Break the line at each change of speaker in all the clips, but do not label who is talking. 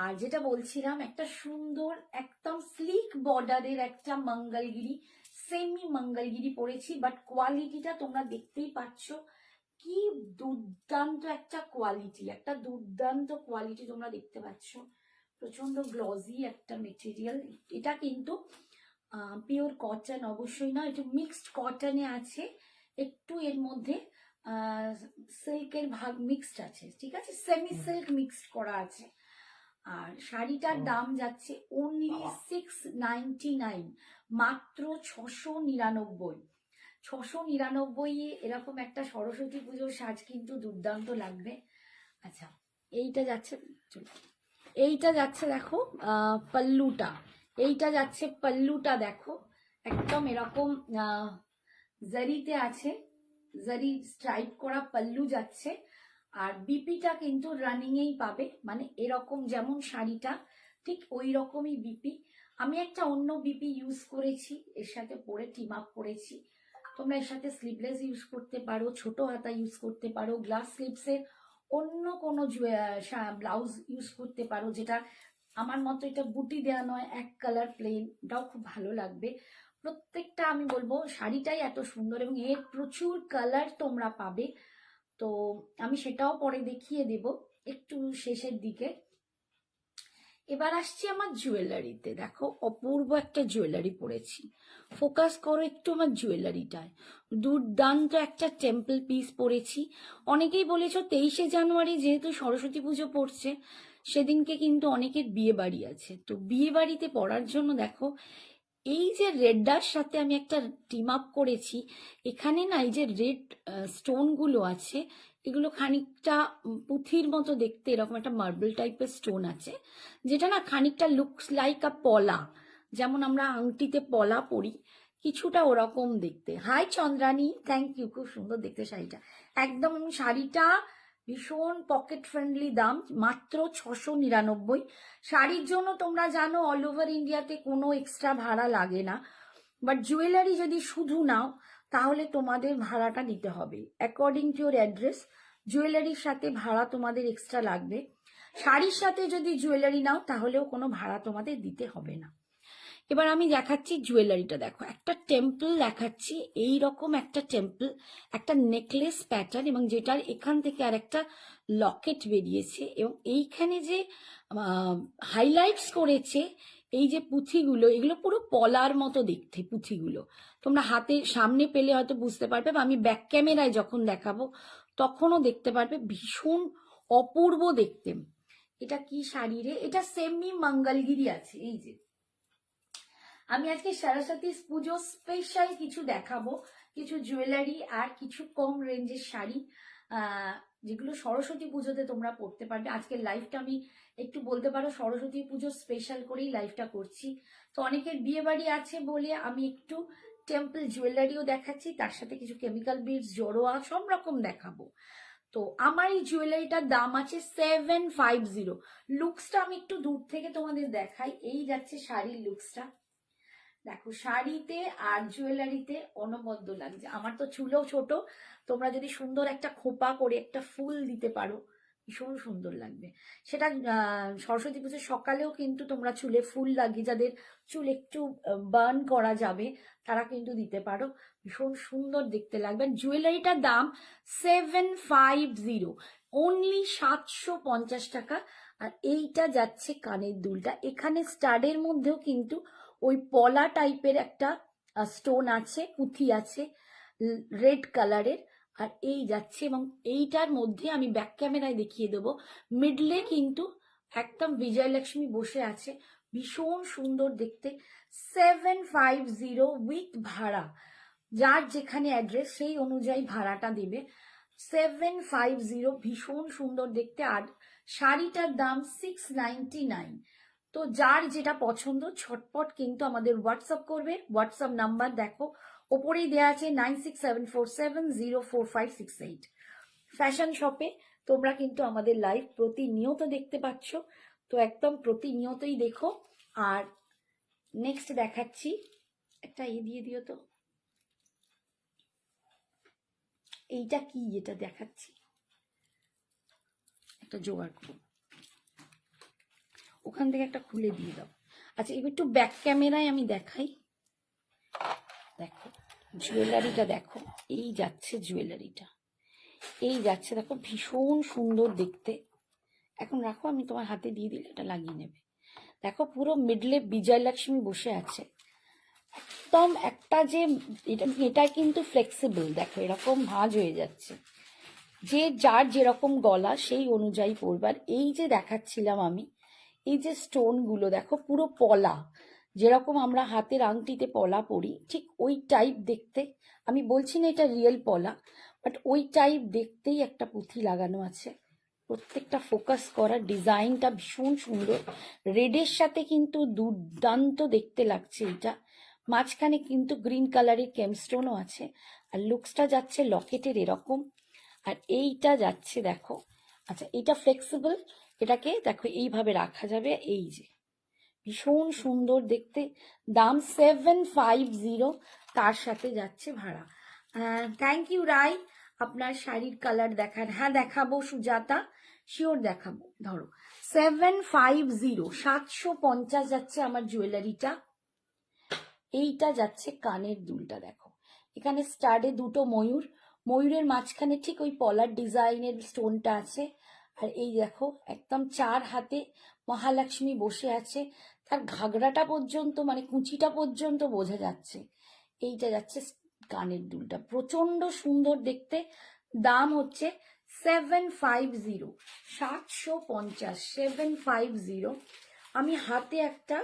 আর যেটা বলছিলাম, একটা সুন্দর একদম স্লিক বর্ডারের একটা মঙ্গলগিরি, সেমি মঙ্গলগিরি পরেছি, বাট কোয়ালিটিটা তোমরা দেখতেই পাচ্ছ কি দুর্দান্ত একটা কোয়ালিটি, একটা দুর্দান্ত কোয়ালিটি তোমরা দেখতে পাচ্ছ। প্রচন্ড গ্লজি একটা মেটেরিয়াল। এটা কিন্তু পিওর কটন অবশ্যই না, একটু মিক্সড কটনে আছে, একটু এর মধ্যে সিল্কের ভাগ মিক্সড আছে, ঠিক আছে, সেমি সিল্ক মিক্সড করা আছে। আর শাড়িটার দাম যাচ্ছে অনলি 699, মাত্র 699। 699 এরকম একটা সরস্বতী পুজোর সাজ কিন্তু দুর্দান্ত লাগবে। আচ্ছা, এইটা যাচ্ছে, এইটা যাচ্ছে দেখো পাল্লুটা, এইটা যাচ্ছে পাল্লুটা দেখো, একদম এরকম জারিতে আছে, জারি স্ট্রাইপ করা পাল্লু যাচ্ছে। আর বিপিটা কিন্তু রানিং এই পাবে, মানে এরকম যেমন শাড়িটা ঠিক ওই রকমই বিপি। আমি একটা অন্য বিপি ইউজ করেছি, এর সাথে পরে টিম আপ করেছি। তোমরা এর সাথে স্লিভলেস ইউজ করতে পারো, ছোট হাতা ইউজ করতে পারো, গ্লাস স্লিভসের অন্য কোনো ব্লাউজ ইউজ করতে পারো, যেটা আমার মতো এটা বুটি দেওয়া নয়, এক কালার প্লেন, এটাও খুব ভালো লাগবে। প্রত্যেকটা আমি বলবো শাড়িটাই এত সুন্দর এবং এর প্রচুর কালার তোমরা পাবে। তো আমি সেটাও পরে দেখিয়ে দেব একটু শেষের দিকে। এবার আসছি আমার জুয়েলারিতে। দেখো অপূর্ব একটা জুয়েলারি পরেছি, ফোকাস করো একটু আমার জুয়েলারিটায়। দুর্দান্ত একটা টেম্পল পিস পরেছি। অনেকেই বলেছো 23শে জানুয়ারি যেহেতু সরস্বতী পুজো পড়ছে, সেদিনকে কিন্তু অনেকের বিয়ে বাড়ি আছে, তো বিয়ে বাড়িতে পড়ার জন্য দেখো এই যে রেডটার সাথে আমি একটা টিম আপ করেছি। এখানে না এই যে রেড স্টোনগুলো আছে, এগুলো খানিকটা পুঁথির মতো দেখতে, এরকম একটা মার্বেল টাইপের স্টোন আছে, যেটা না খানিকটা লুকস লাইক আ পলা, যেমন আমরা আংটিতে পলা পরি, কিছুটা ওরকম দেখতে। হাই চন্দ্রানী, থ্যাংক ইউ, খুব সুন্দর দেখতে শাড়িটা একদম। শাড়িটা ভীষণ পকেট ফ্রেন্ডলি, দাম মাত্র 699। শাড়ির জন্য তোমরা জানো অল ওভার ইন্ডিয়াতে কোনো এক্সট্রা ভাড়া লাগে না, বাট জুয়েলারি যদি শুধু নাও তাহলে তোমাদের ভাড়াটা দিতে হবে অ্যাকর্ডিং টু ইউর অ্যাড্রেস। জুয়েলারির সাথে ভাড়া তোমাদের এক্সট্রা লাগবে। শাড়ির সাথে যদি জুয়েলারি নাও তাহলেও কোনো ভাড়া তোমাদের দিতে হবে না। এবার আমি দেখাচ্ছি জুয়েলারিটা, দেখো একটা টেম্পল দেখাচ্ছি, এই রকম একটা টেম্পল, একটা নেকলেস প্যাটার্ন, এবং যেটার এখান থেকে আর একটা লকেট বেরিয়েছে, এবং এইখানে যে হাইলাইটস করেছে এই যে পুঁথিগুলো, এগুলো পুরো পলার মতো দেখতে পুঁথিগুলো। তোমরা হাতের সামনে পেলে হয়তো বুঝতে পারবে, বা আমি ব্যাক ক্যামেরায় যখন দেখাবো তখনও দেখতে পারবে, ভীষণ অপূর্ব দেখতে। এটা কি শাড়ি রে, এটা সেমি মঙ্গলগিরি আছে। এই যে আমি আজকে সরস্বতী পুজো স্পেশাল কিছু দেখাবো, কিছু জুয়েলারি আর কিছু কম রেঞ্জের শাড়ি, যেগুলো সরস্বতী পুজোতে তোমরা পড়তে পারবে। আজকের লাইভটা আমি একটু বলতে পারো সরস্বতী পুজো স্পেশাল করেই লাইভটা করছি। তো অনেকের বিয়ে বাড়ি আছে বলে আমি একটু টেম্পল জুয়েলারিও দেখাচ্ছি, তার সাথে কিছু কেমিক্যাল বিডস, জড়োয়া, সব রকম দেখাবো। তো আমার এই জুয়েলারিটার দাম আছে 750। লুকসটা আমি একটু দূর থেকে তোমাদের দেখাই। এই যাচ্ছে শাড়ির লুকসটা, দেখো শাড়িতে আর জুয়েলারিতে অনবদ্য লাগছে। আমার তো চুলও ছোট, তোমরা যদি সুন্দর একটা খোপা করে একটা ফুল দিতে পারো ভীষণ সুন্দর লাগবে। সেটা সরস্বতী পুজোর সকালেও কিন্তু তোমরা চুলে ফুল লাগিয়ে, যাদের চুল একটু বার্ন করা যাবে তারা কিন্তু দিতে পারো, ভীষণ সুন্দর দেখতে লাগবে। জুয়েলারিটার দাম 750, অনলি 750 টাকা। আর এইটা যাচ্ছে কানের দুলটা, এখানে স্টাডের মধ্যেও কিন্তু ওই পলা টাইপের একটা স্টোন আছে, পুঁথি আছে রেড কালারের, আর এই যাচ্ছে। এবং এইটার মধ্যে আমি ব্যাক ক্যামেরায় দেখিয়ে দেবো, মিডলে কিন্তু একদম বিজয়লক্ষ্মী বসে আছে, ভীষণ সুন্দর দেখতে। 750 উইথ ভাড়া, যার যেখানে অ্যাড্রেস সেই অনুযায়ী ভাড়াটা দেবে। 750, ভীষণ সুন্দর দেখতে। আর শাড়িটার দাম 699। তো যার যেটা পছন্দ ছটপট কিন্তু আমাদের হোয়াটসঅ্যাপ করবে। হোয়াটসঅ্যাপ নাম্বার দেখো ওপরেই দেওয়া আছে 9674704568। ফ্যাশন শপে তোমরা কিন্তু আমাদের লাইভ প্রতিনিয়ত দেখতে পাচ্ছ, তো একদম প্রতিনিয়তই দেখো। আর নেক্সট দেখাচ্ছি, একটা দিয়ে দিও তো, এইটা কি, এটা দেখাচ্ছি, একটা জোগাড় করো। ওখান থেকে একটা খুলে দিয়ে দাও। আচ্ছা এবার একটু ব্যাক ক্যামেরায় আমি দেখাই। দেখো জুয়েলারিটা দেখো, এই যাচ্ছে জুয়েলারিটা, এই যাচ্ছে দেখো, ভীষণ সুন্দর দেখতে। এখন রাখো, আমি তোমার হাতে দিয়ে দিলে এটা লাগিয়ে নেবে। দেখো পুরো মিডলে বিজয়লক্ষ্মী বসে আছে, একদম একটা যে এটা কিন্তু ফ্লেক্সিবল, দেখো এরকম ভাঁজ হয়ে যাচ্ছে, যে যার যেরকম গলা সেই অনুযায়ী পরবার। এই যে দেখাচ্ছিলাম আমি, এই যে স্টোনগুলো দেখো পুরো পলা, যেরকম আমরা হাতের আংটিতে পলা পরি ঠিক ওই টাইপ দেখতে। আমি বলছি না এটা রিয়েল পলা, বাট ওই টাইপ দেখতেই একটা পুঁথি লাগানো আছে। প্রত্যেকটা ফোকাস করা, ডিজাইনটা ভীষণ সুন্দর, রেডের সাথে কিন্তু দুর্দান্ত দেখতে লাগছে এটা। মাঝখানে কিন্তু গ্রিন কালারের কেমস্টোনও আছে, আর লুকসটা যাচ্ছে লকেটের এরকম, আর এইটা যাচ্ছে দেখো। আচ্ছা এটা ফ্লেক্সিবল, এটাকে দেখো এইভাবে রাখা যাবে, এই যে ভীষণ সুন্দর দেখতে। দাম 750, তার সাথে যাচ্ছে ভাড়া। থ্যাংক ইউ রাই, আপনার শাড়ির কালার দেখান। হ্যাঁ দেখাবো সুজাতা, শিওর দেখাবো। ধরো 750, 750 যাচ্ছে আমার জুয়েলারিটা। এইটা যাচ্ছে কানের দুলটা, দেখো এখানে স্টাডে দুটো ময়ূর, ময়ূরের মাঝখানে ঠিক ওই পলার ডিজাইনের স্টোনটা আছে। আর এই দেখো একদম চার হাতে মহালক্ষ্মী বসে আছে, তার ঘাগরাটা পর্যন্ত মানে কুচিটা পর্যন্ত বোঝা যাচ্ছে। এইটা যাচ্ছে কানের দুলটা, প্রচন্ড সুন্দর দেখতে। দাম হচ্ছে 750, 750, 750। আমি হাতে একটা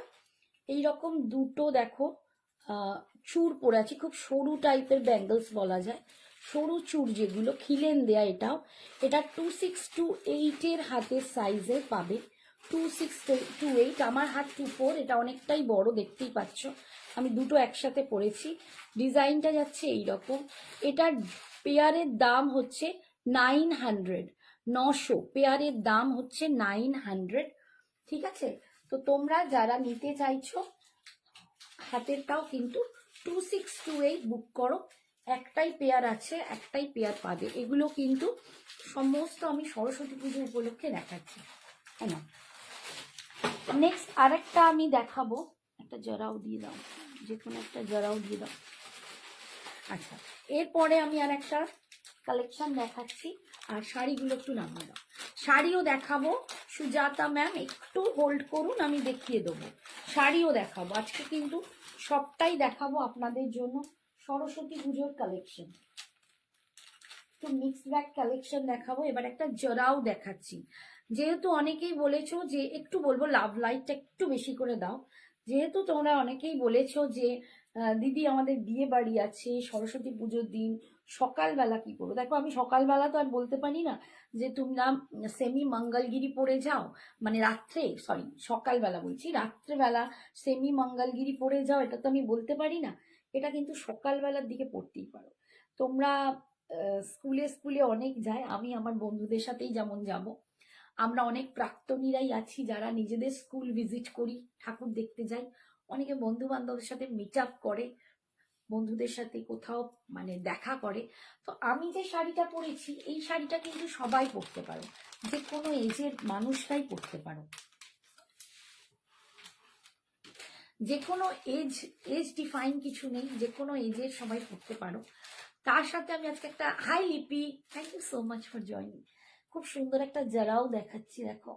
এইরকম দুটো দেখো চূড় পরে আছি, খুব সরু টাইপের ব্যাঙ্গলস বলা যায়, সরু চূড় যেগুলো খিলেন দেয়া। এটা 2628 হাতের সাইজে পাবে, 2628। আমার হাত 24, এটা অনেকটাই বড় দেখতেই পাচ্ছ। আমি দুটো একসাথে পরেছি, ডিজাইনটা যাচ্ছে এইরকম। এটার পেয়ারের দাম হচ্ছে 900, 900 পেয়ারের দাম হচ্ছে 900। ঠিক আছে, তো তোমরা যারা নিতে চাইছো হাতেরটাও কিন্তু 2628 বুক করো, একটাই পেয়ার আছে, একটাই পেয়ার পাবে। এগুলো কিন্তু সমস্ত আমি সরস্বতী পুজো উপলক্ষে দেখাচ্ছি। হ্যাঁ, নেক্সট আরেকটা আমি দেখাবো, একটা জরাও দিয়ে দাও, যে কোনো একটা জরাও দিয়ে দাও। আচ্ছা এরপরে আমি আর একটা কালেকশন দেখাচ্ছি, আর শাড়িগুলো একটু নামিয়ে দাও। শাড়িও দেখাবো সুজাতা ম্যাম, একটু হোল্ড করুন, আমি দেখিয়ে দেবো। শাড়িও দেখাবো আজকে, কিন্তু সবটাই দেখাবো আপনাদের জন্য সরস্বতী পুজোর কালেকশন। একটু মিক্স ব্যাগ কালেকশন দেখাবো। এবার একটা জরাও দেখাচ্ছি, যেহেতু অনেকেই বলেছো যে একটু বলবো লাভ লাইটটা একটু বেশি করে দাও, যেহেতু তোমরা অনেকেই বলেছো যে দিদি আমাদের বিয়ে বাড়ি আছে সরস্বতী পুজোর দিন, সকালবেলা কি করবো। দেখো আমি সকালবেলা তো আর বলতে পারি না যে তোমরা সেমি মঙ্গলগিরি পরে যাও, মানে রাত্রে, সরি সকালবেলা বলছি, রাত্রেবেলা সেমি মঙ্গলগিরি পরে যাও, এটা তো আমি বলতে পারি না। এটা কিন্তু সকালবেলার দিকে পড়তেই পারো তোমরা। স্কুলে স্কুলে অনেক যায়, আমি আমার বন্ধুদের সাথেই যেমন যাব, আমরা অনেক প্রাক্তনীরাই আছি যারা নিজেদের স্কুল ভিজিট করি, ঠাকুর দেখতে যাই, অনেকে বন্ধু বান্ধবের সাথে মিট আপ করে, বন্ধুদের সাথে কোথাও মানে দেখা করে। তো আমি যে শাড়িটা পরেছি, এই শাড়িটা কিন্তু সবাই পরতে পারো, যে কোনো এজের মানুষরাই পরতে পারো, যে কোনো এজ ডিফাইন কিছু নেই, যে কোনো এজের সবাই পরতে পারো। তার সাথে আমি আজকে একটা, hi Lipi, thank you so much for joining, খুব সুন্দর একটা জারাও দেখাচ্ছি, দেখো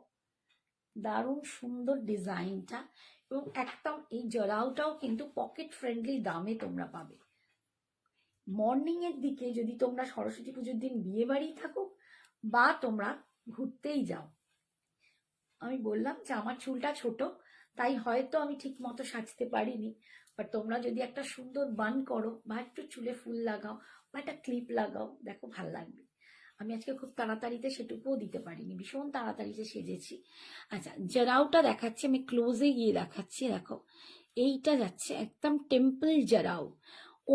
দারুণ সুন্দর ডিজাইনটা, এবং একদম এই জরাওটাও কিন্তু পকেট ফ্রেন্ডলি দামে তোমরা পাবে। মর্নিং এর দিকে যদি তোমরা সরস্বতী পুজোর দিন বিয়ে বাড়ি থাকো বা তোমরা ঘুরতেই যাও, আমি বললাম যে আমার চুলটা ছোট, তাই হয়তো আমি ঠিক মতো সাজতে পারিনি, বাট তোমরা যদি একটা সুন্দর বান করো বা একটু চুলে ফুল লাগাও বা একটা ক্লিপ লাগাও, দেখো ভাল লাগবে। আমি আজকে খুব তাড়াতাড়িতে সেটুকুও দিতে পারিনি, ভীষণ তাড়াতাড়িতে সেজেছি। আচ্ছা জারাওটা দেখাচ্ছি, আমি ক্লোজে গিয়ে দেখাচ্ছি, দেখো এইটা যাচ্ছে একদম টেম্পল জারাও,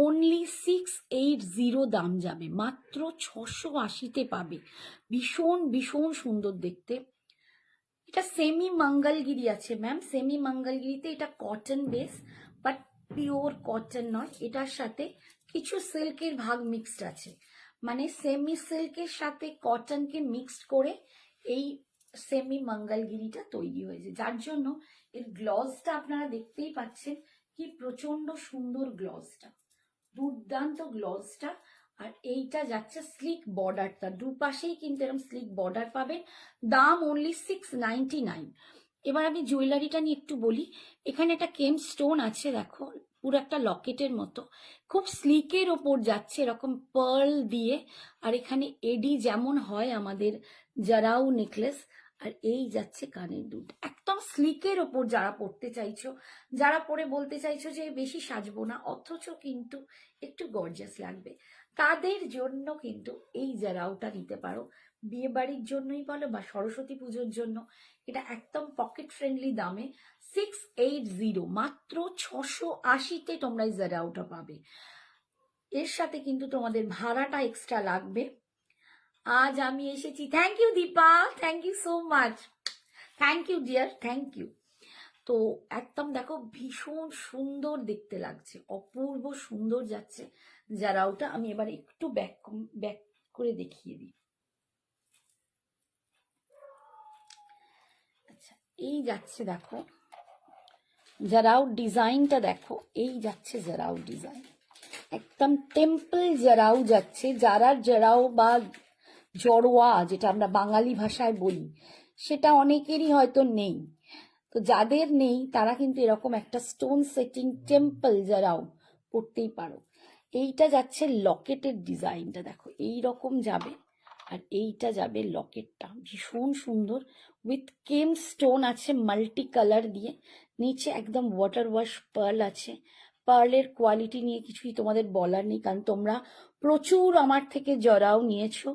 অনলি 680 দাম যাবে, মাত্র 680-তে পাবে, ভীষণ ভীষণ সুন্দর দেখতে। এটা সেমি মঙ্গলগিরি আছে ম্যাম, সেমি মঙ্গলগিরিতে এটা cotton base, but pure cotton নয়, এটার সাথে কিছু সিল্কের ভাগ মিক্সড আছে, মানে সেমি সিল্কের সাথে কটনকে মিক্সড করে এই সেমি মঙ্গলগিরিটা তৈরি হয়েছে, যার জন্য এর গ্লসটা আপনারা দেখতেই পাচ্ছেন কি প্রচন্ড সুন্দর গ্লসটা, দুর্দান্ত গ্লসটা। আর এইটা যাচ্ছে স্লিক বর্ডারটা, দুপাশেই কিন্তু এরকম স্লিক বর্ডার পাবেন। দাম অনলি 699। এবার আমি জুয়েলারিটা নিয়ে একটু বলি। এখানে একটা কেম স্টোন আছে, দেখো পুরো একটা লকেটের মতো, খুব স্লিকের ওপর যাচ্ছে এরকম পার্ল দিয়ে। আর এখানে এডি যেমন হয় আমাদের জারাউ নেকলেস, আর এই যাচ্ছে কানের দুল, একদম স্লিকের ওপর যারা পড়তে চাইছো, যারা পরে বলতে চাইছো যে বেশি সাজবো না অথচ কিন্তু একটু গর্জিয়াস লাগবে, তাদের জন্য কিন্তু এই জারাউটা নিতে পারো। বিয়ে বাড়ির জন্যই বলো বা সরস্বতী পুজোর জন্য, এটা একদম পকেট ফ্রেন্ডলি দামে 680, মাত্র 680-তে তোমরা এই জারাউটা পাবে। এর সাথে কিন্তু তোমাদের ভাড়াটা এক্সট্রা লাগবে। আজ আমি এসেছি, thank you Dipa, thank you so much, thank you dear, thank you. তো একদম দেখো ভীষণ সুন্দর দেখতে লাগছে, অপূর্ব সুন্দর যাচ্ছে জারাউটা। আমি এবার একটু ব্যাক ব্যাক করে দেখিয়ে দিই। আচ্ছা, এই যাচ্ছে দেখো জারাউ ডিজাইনটা, দেখো এই যাচ্ছে জারাউ ডিজাইন, একদম টেম্পল জারাউ যাচ্ছে। যারা জারাউ বা জড়োয়া যেটা আমরা বাঙালি ভাষায় বলি, সেটা অনেকেরই হয়তো নেই। তো যাদের নেই তারা কিন্তু এরকম একটা স্টোন সেটিং টেম্পল জারাউ পড়তেই পারো। এইটা যাচ্ছে লকেটের ডিজাইনটা, দেখো এই রকম যাবে, আর এইটা যাবে লকেটটা ভীষণ সুন্দর, উইথ কেম স্টোন আছে মাল্টি কালার দিয়ে, নিচে একদম ওয়াটার ওয়াশ পার্ল আছে। পার্লের কোয়ালিটি নিয়ে কিছুই তোমাদের বলার নেই, কারণ তোমরা প্রচুর আমার থেকে জরাও নিয়েছো।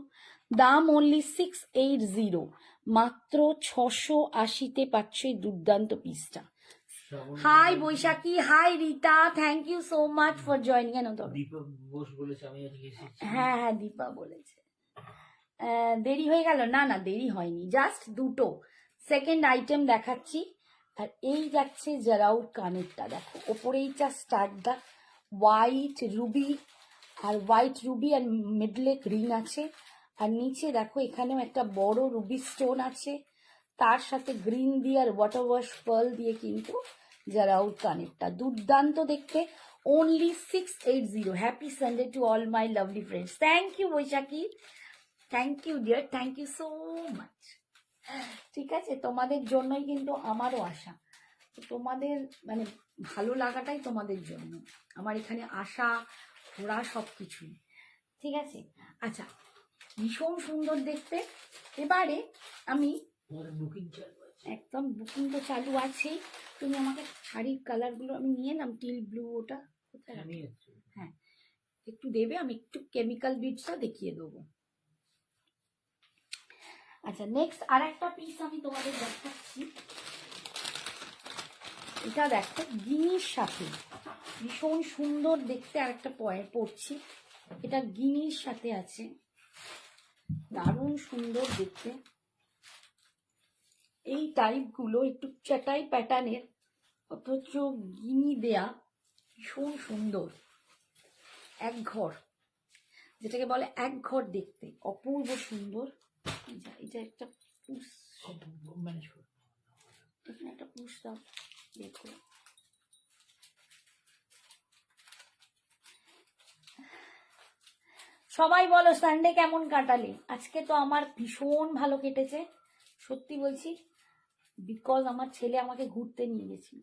দাম অনলি 680, মাত্র 680-তে পাচ্ছ এই দুর্দান্ত পিসটা। Hi Baishakhi, hi Rita, thank you so much for joining.
Dipa Bose বলেছে আমি আজকে এসেছি।
হ্যাঁ হ্যাঁ, দীপা বলেছে। দেরি হয়ে গেল? না না, দেরি হয়নি, জাস্ট দুটো সেকেন্ড আইটেম দেখাচ্ছি। আর এই যাচ্ছে জারাউর কানেরটা, দেখো ওপরে এইটা স্টার্টটা হোয়াইট রুবি, আর হোয়াইট রুবি আর মিডলে গ্রিন আছে। আর নিচে দেখো এখানেও একটা বড় রুবি স্টোন আছে, তার সাথে গ্রিন দিয়ে আর ওয়াটার ওয়াশ পার্ল দিয়ে কিন্তু জারাউর কানেরটা দুর্দান্ত দেখতে। only 680. Happy Sunday to all my lovely friends. Thank you Baishakhi, thank you dear, thank you so much. ঠিক আছে, তোমাদের জন্যই কিন্তু আমারও আশা, তোমাদের মানে ভালো লাগাটাই তোমাদের জন্য আমার এখানে আসা ঘোরা সব কিছুই। ঠিক আছে, আচ্ছা ভীষণ সুন্দর দেখতে। এবারে আমি
বুকিং চালু আছে,
একদম বুকিং তো চালু আছেই। তুমি আমাকে শাড়ির কালারগুলো আমি নিয়ে নাম, টিল ব্লু ওটা কোথায় রাখি? হ্যাঁ একটু দেবে, আমি একটু কেমিক্যাল বিটসটা দেখিয়ে দেবো। আচ্ছা নেক্সট আর একটা পিস আমি তোমাদের দেখাচ্ছি। এটা দেখো গিনির সাথে ভীষণ সুন্দর দেখতে আর একটা পড়ছি, এটা গিনির সাথে আছে, দারুণ সুন্দর দেখতে। এই টাইপগুলো একটু চাটাই প্যাটার্নের অথচ গিনি দেয়া, ভীষণ সুন্দর, এক ঘর যেটাকে বলে এক ঘর দেখতে, অপূর্ব সুন্দর। এটা একটা পুষ, এখানে একটা পুষ দাও, দেখো সবাই বলো সানডে কেমন কাটালে? আজকে তো আমার ভীষণ ভালো কেটেছে, সত্যি বলছি, বিকজ আমার ছেলে আমাকে ঘুরতে নিয়ে গেছিল।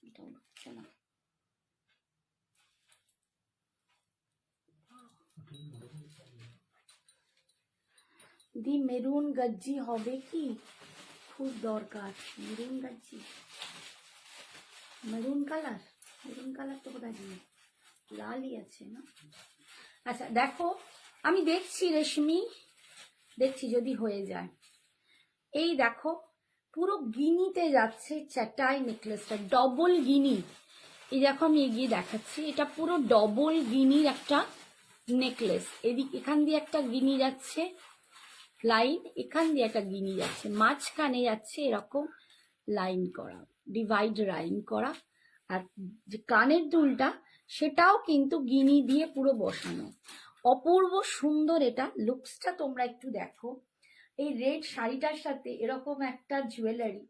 এটা হচ্ছে না, দি মেরুন গজ্জি হবে কি? খুব দরকার মেরুন গজ্জি, মেরুন কালার, মেরুন কালার তো কোথায় নেই, লালই আছে না? আচ্ছা দেখো আমি দেখছি রেশমি, দেখছি যদি হয়ে যায়। এই দেখো পুরো গিনিতে যাচ্ছে চাটাই নেকলেসটা, ডবল গিনি। এই দেখো আমি এগিয়ে দেখাচ্ছি, এটা পুরো ডবল গিনির একটা নেকলেস। এদিক এখান দিয়ে একটা গিনি যাচ্ছে লাইন, এখান দিয়ে একটা গিনি যাচ্ছে, মাঝখানে যাচ্ছে এরকম লাইন করা, ডিভাইড লাইন করা। আর যে কানের দুলটা সেটাও কিন্তু গিনি দিয়ে পুরো বসানো, অপূর্ব সুন্দর। এটা লুকসটা তোমরা একটু দেখো, এই রেড শাড়িটার সাথে এরকম একটা জুয়েলারি,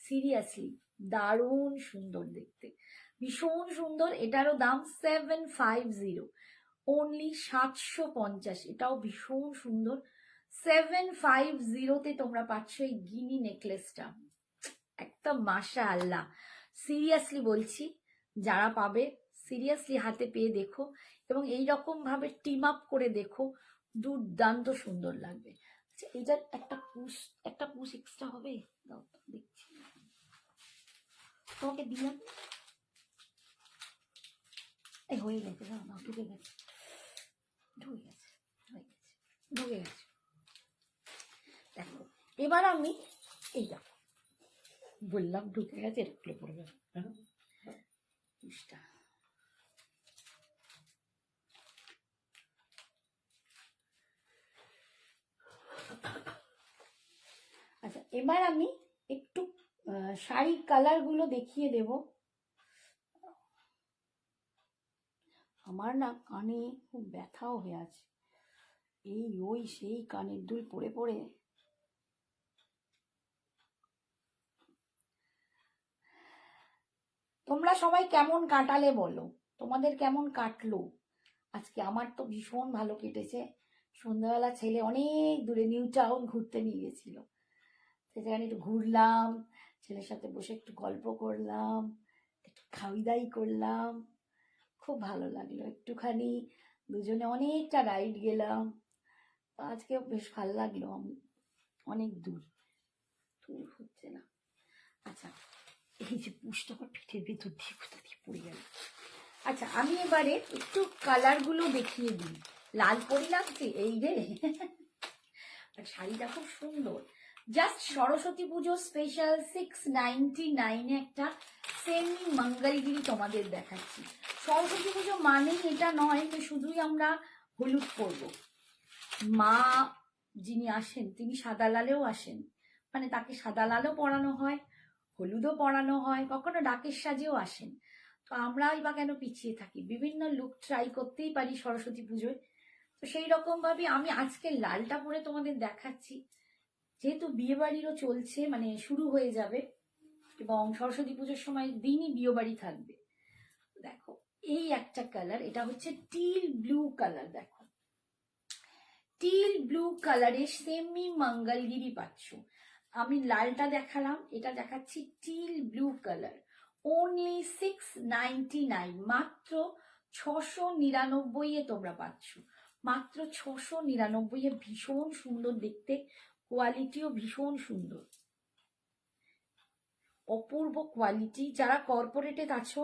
সিরিয়াসলি দারুণ সুন্দর দেখতে, ভীষণ সুন্দর। এটারও দাম 750, অনলি 750। এটাও ভীষণ সুন্দর। 750-তে তোমরা পাচ্ছ এই গিনি নেকলেসটা, একদম মাশাআল্লাহ। সিরিয়াসলি বলছি, যারা পাবে সিরিয়াসলি হাতে পেয়ে দেখো এবং এইরকম ভাবে টিম আপ করে দেখো, দুর্দান্ত সুন্দর লাগবে। আচ্ছা, এইটার একটা পুশ এক্সট্রা হবে, দাও তো, দেখছি তোমাকে দিলাম। এই হয়ে গেছে, দাও না, ঢুকে গেছে, ঢুকে গেছে, ঢুকে গেছে। দেখো এবার আমি এই দেখো, বললাম ঢুকে গেছে, এটা খুলে পড়বে পুশটা। আচ্ছা, এবার আমি একটু শাড়ির কালার গুলো দেখিয়ে দেব। আমার না কানে খুব ব্যথাও হয়ে আছে, সেই কানের দুল পরে পরে। তোমরা সবাই কেমন কাটালে বলো, তোমাদের কেমন কাটলো আজকে? আমার তো ভীষণ ভালো কেটেছে। সন্ধ্যাবেলা ছেলে অনেক দূরে নিউ টাউন ঘুরতে নিয়ে গেছিল, সেখানে একটু ঘুরলাম, ছেলের সাথে বসে একটু গল্প করলাম, একটু খাওয়াই দাওয়াই করলাম, খুব ভালো লাগলো। একটুখানি দুজনে অনেকটা রাইড গেলাম, তো আজকে বেশ ভালো লাগলো। অনেক দূর হচ্ছে না। আচ্ছা, এই যে পুষটা আমার পিঠের ভেতর দিয়ে কোথা দিয়ে পড়ে গেল। আচ্ছা, আমি এবারে একটু কালার গুলো দেখিয়ে দিই। লাল পরি লাগছে এই রে। আর শাড়িটা খুব সুন্দর, জাস্ট সরস্বতী পুজো স্পেশাল 699 একটা সেমি মঙ্গলগিরি তোমাদের দেখাচ্ছি। সরস্বতী পুজো মানেই এটা নয় যে শুধুই আমরা হলুদ পরব, মা যিনি আসেন তিনি সাদা লালেও আসেন, মানে তাকে সাদা লালও পরানো হয়, হলুদও পরানো হয়, কখনো ডাকের সাজেও আসেন। তো আমরাই বা কেন পিছিয়ে থাকি, বিভিন্ন লুক ট্রাই করতেই পারি সরস্বতী পুজোয়। তো সেই রকম ভাবে আমি আজকে লালটা পরে তোমাদের দেখাচ্ছি, যেহেতু বিয়ে বাড়িরও চলছে, মানে শুরু হয়ে যাবে এবং সরস্বতী পুজোর সময় দিনই বিয়ে বাড়ি থাকবে। দেখো এই একটা কালার, এটা হচ্ছে টিল ব্লু কালার। দেখো টিল ব্লু কালারে সেমি মঙ্গলগিরি পাচ্ছ। আমি লালটা দেখালাম, এটা দেখাচ্ছি টিল ব্লু কালার, অনলি 699, মাত্র 699 তোমরা পাচ্ছ, মাত্র 699। ভীষণ সুন্দর দেখতে, কোয়ালিটিও ভীষণ সুন্দর, অপূর্ব কোয়ালিটি। যারা কর্পোরেটে আছো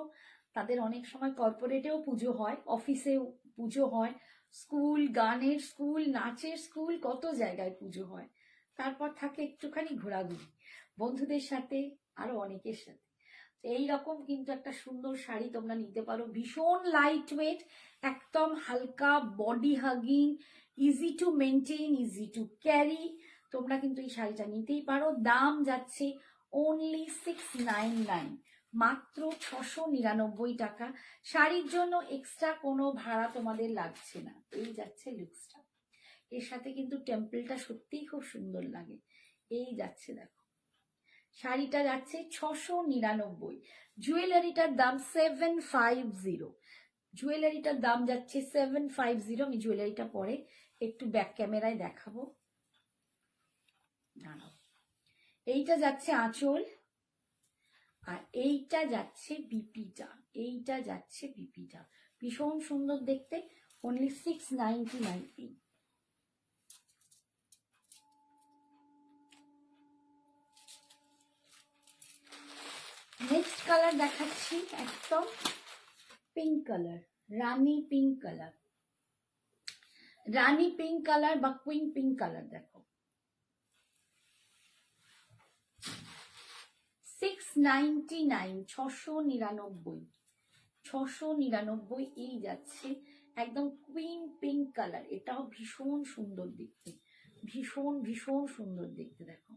তাদের অনেক সময় কর্পোরেটেও পুজো হয়, অফিসেও পুজো হয়, স্কুল গানের স্কুল, নাচের স্কুল, কত জায়গায় পুজো হয়। তারপর থাকে একটুখানি ঘোরাঘুরি বন্ধুদের সাথে, আরো অনেকের সাথে। এই রকম কিন্তু একটা সুন্দর শাড়ি তোমরা নিতে পারো, ভীষণ লাইট ওয়েট, একদম হালকা, body hugging, easy to maintain, easy to carry. তোমরা কিন্তু এই শাড়িটা নিতেই পারো। দাম যাচ্ছে অনলি 699, মাত্র 699 টাকা। শাড়ির জন্য এক্সট্রা কোনো ভাড়া তোমাদের লাগছে না। এই যাচ্ছে লুকসটা, এর সাথে কিন্তু টেম্পলটা সত্যিই খুব সুন্দর লাগে। এই যাচ্ছে, দেখো শাড়িটা যাচ্ছে 699, জুয়েলারিটার দাম 750, জুয়েলারিটার দাম যাচ্ছে 750। আমি জুয়েলারিটা পরে একটু ব্যাক ক্যামেরায় দেখাবো, দাঁড়াও। এইটা যাচ্ছে আঁচল, আর এইটা যাচ্ছে বিপিটা, এইটা যাচ্ছে বিপিটা, ভীষণ সুন্দর দেখতে, অনলি 699। নেক্সট কালার দেখাচ্ছি, একদম পিঙ্ক কালার, রানী পিঙ্ক কালার, রানী পিঙ্ক কালার বা কুইন পিঙ্ক কালার। দেখো 699, 699, 699 এই যাচ্ছে, একদম কুইন পিঙ্ক কালার। এটাও ভীষণ সুন্দর দেখতে, ভীষণ ভীষণ সুন্দর দেখতে। দেখো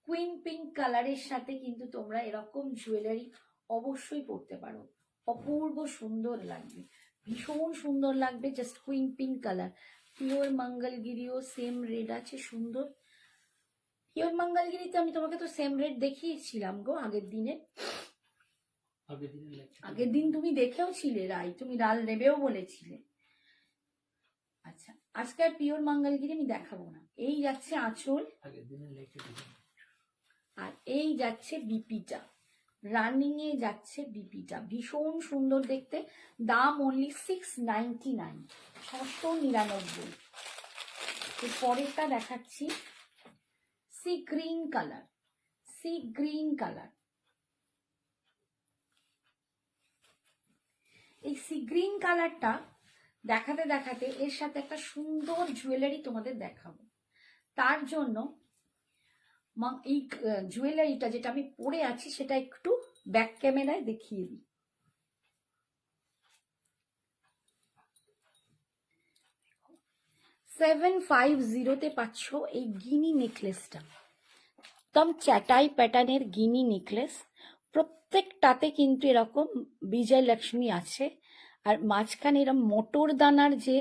কুইন পিঙ্ক কালারের সাথে কিন্তু তোমরা এরকম জুয়েলারি অবশ্যই পরতে পারো, অপূর্ব সুন্দর লাগবে, ভীষণ সুন্দর লাগবে। Just queen pink colour, pure মঙ্গলগিরিও সেম রেড আছে, সুন্দর। পিওর মঙ্গলগিরিতে আমি তোমাকে তো সেম রেড দেখিয়েছিলাম গো আগের দিনে। আগের দিন তুমি দেখেও ছিলে রাই, তুমি লাল নেবেও বলেছিলে। আচ্ছা, আজকে আর পিওর মঙ্গলগিরি আমি দেখাবো না। এই যাচ্ছে আঁচল, আর এই যাচ্ছে বিপিটা, রানিং এ যাচ্ছে বিপিটা, ভীষণ সুন্দর দেখতে। দাম অনলি 699, 699। এর পরেরটা দেখাচ্ছি, sea green colour, sea green colour. এই সি গ্রিন কালারটা দেখাতে দেখাতে এর সাথে একটা সুন্দর জুয়েলারি তোমাদের দেখাবো। তার জন্য এই জুয়েলারিটা যেটা আমি পরে আছি সেটা একটু ব্যাক ক্যামেরায় দেখিয়ে দিই। 750 পাচ্ছ এই গিনি নেকলেসটা, একদম চ্যাটাই প্যাটার্নের গিনি নেকলেস। প্রত্যেকটাতে কিন্তু এরকম বিজয় লক্ষ্মী আছে, আর মাঝখানে এরকম মটর দানার যে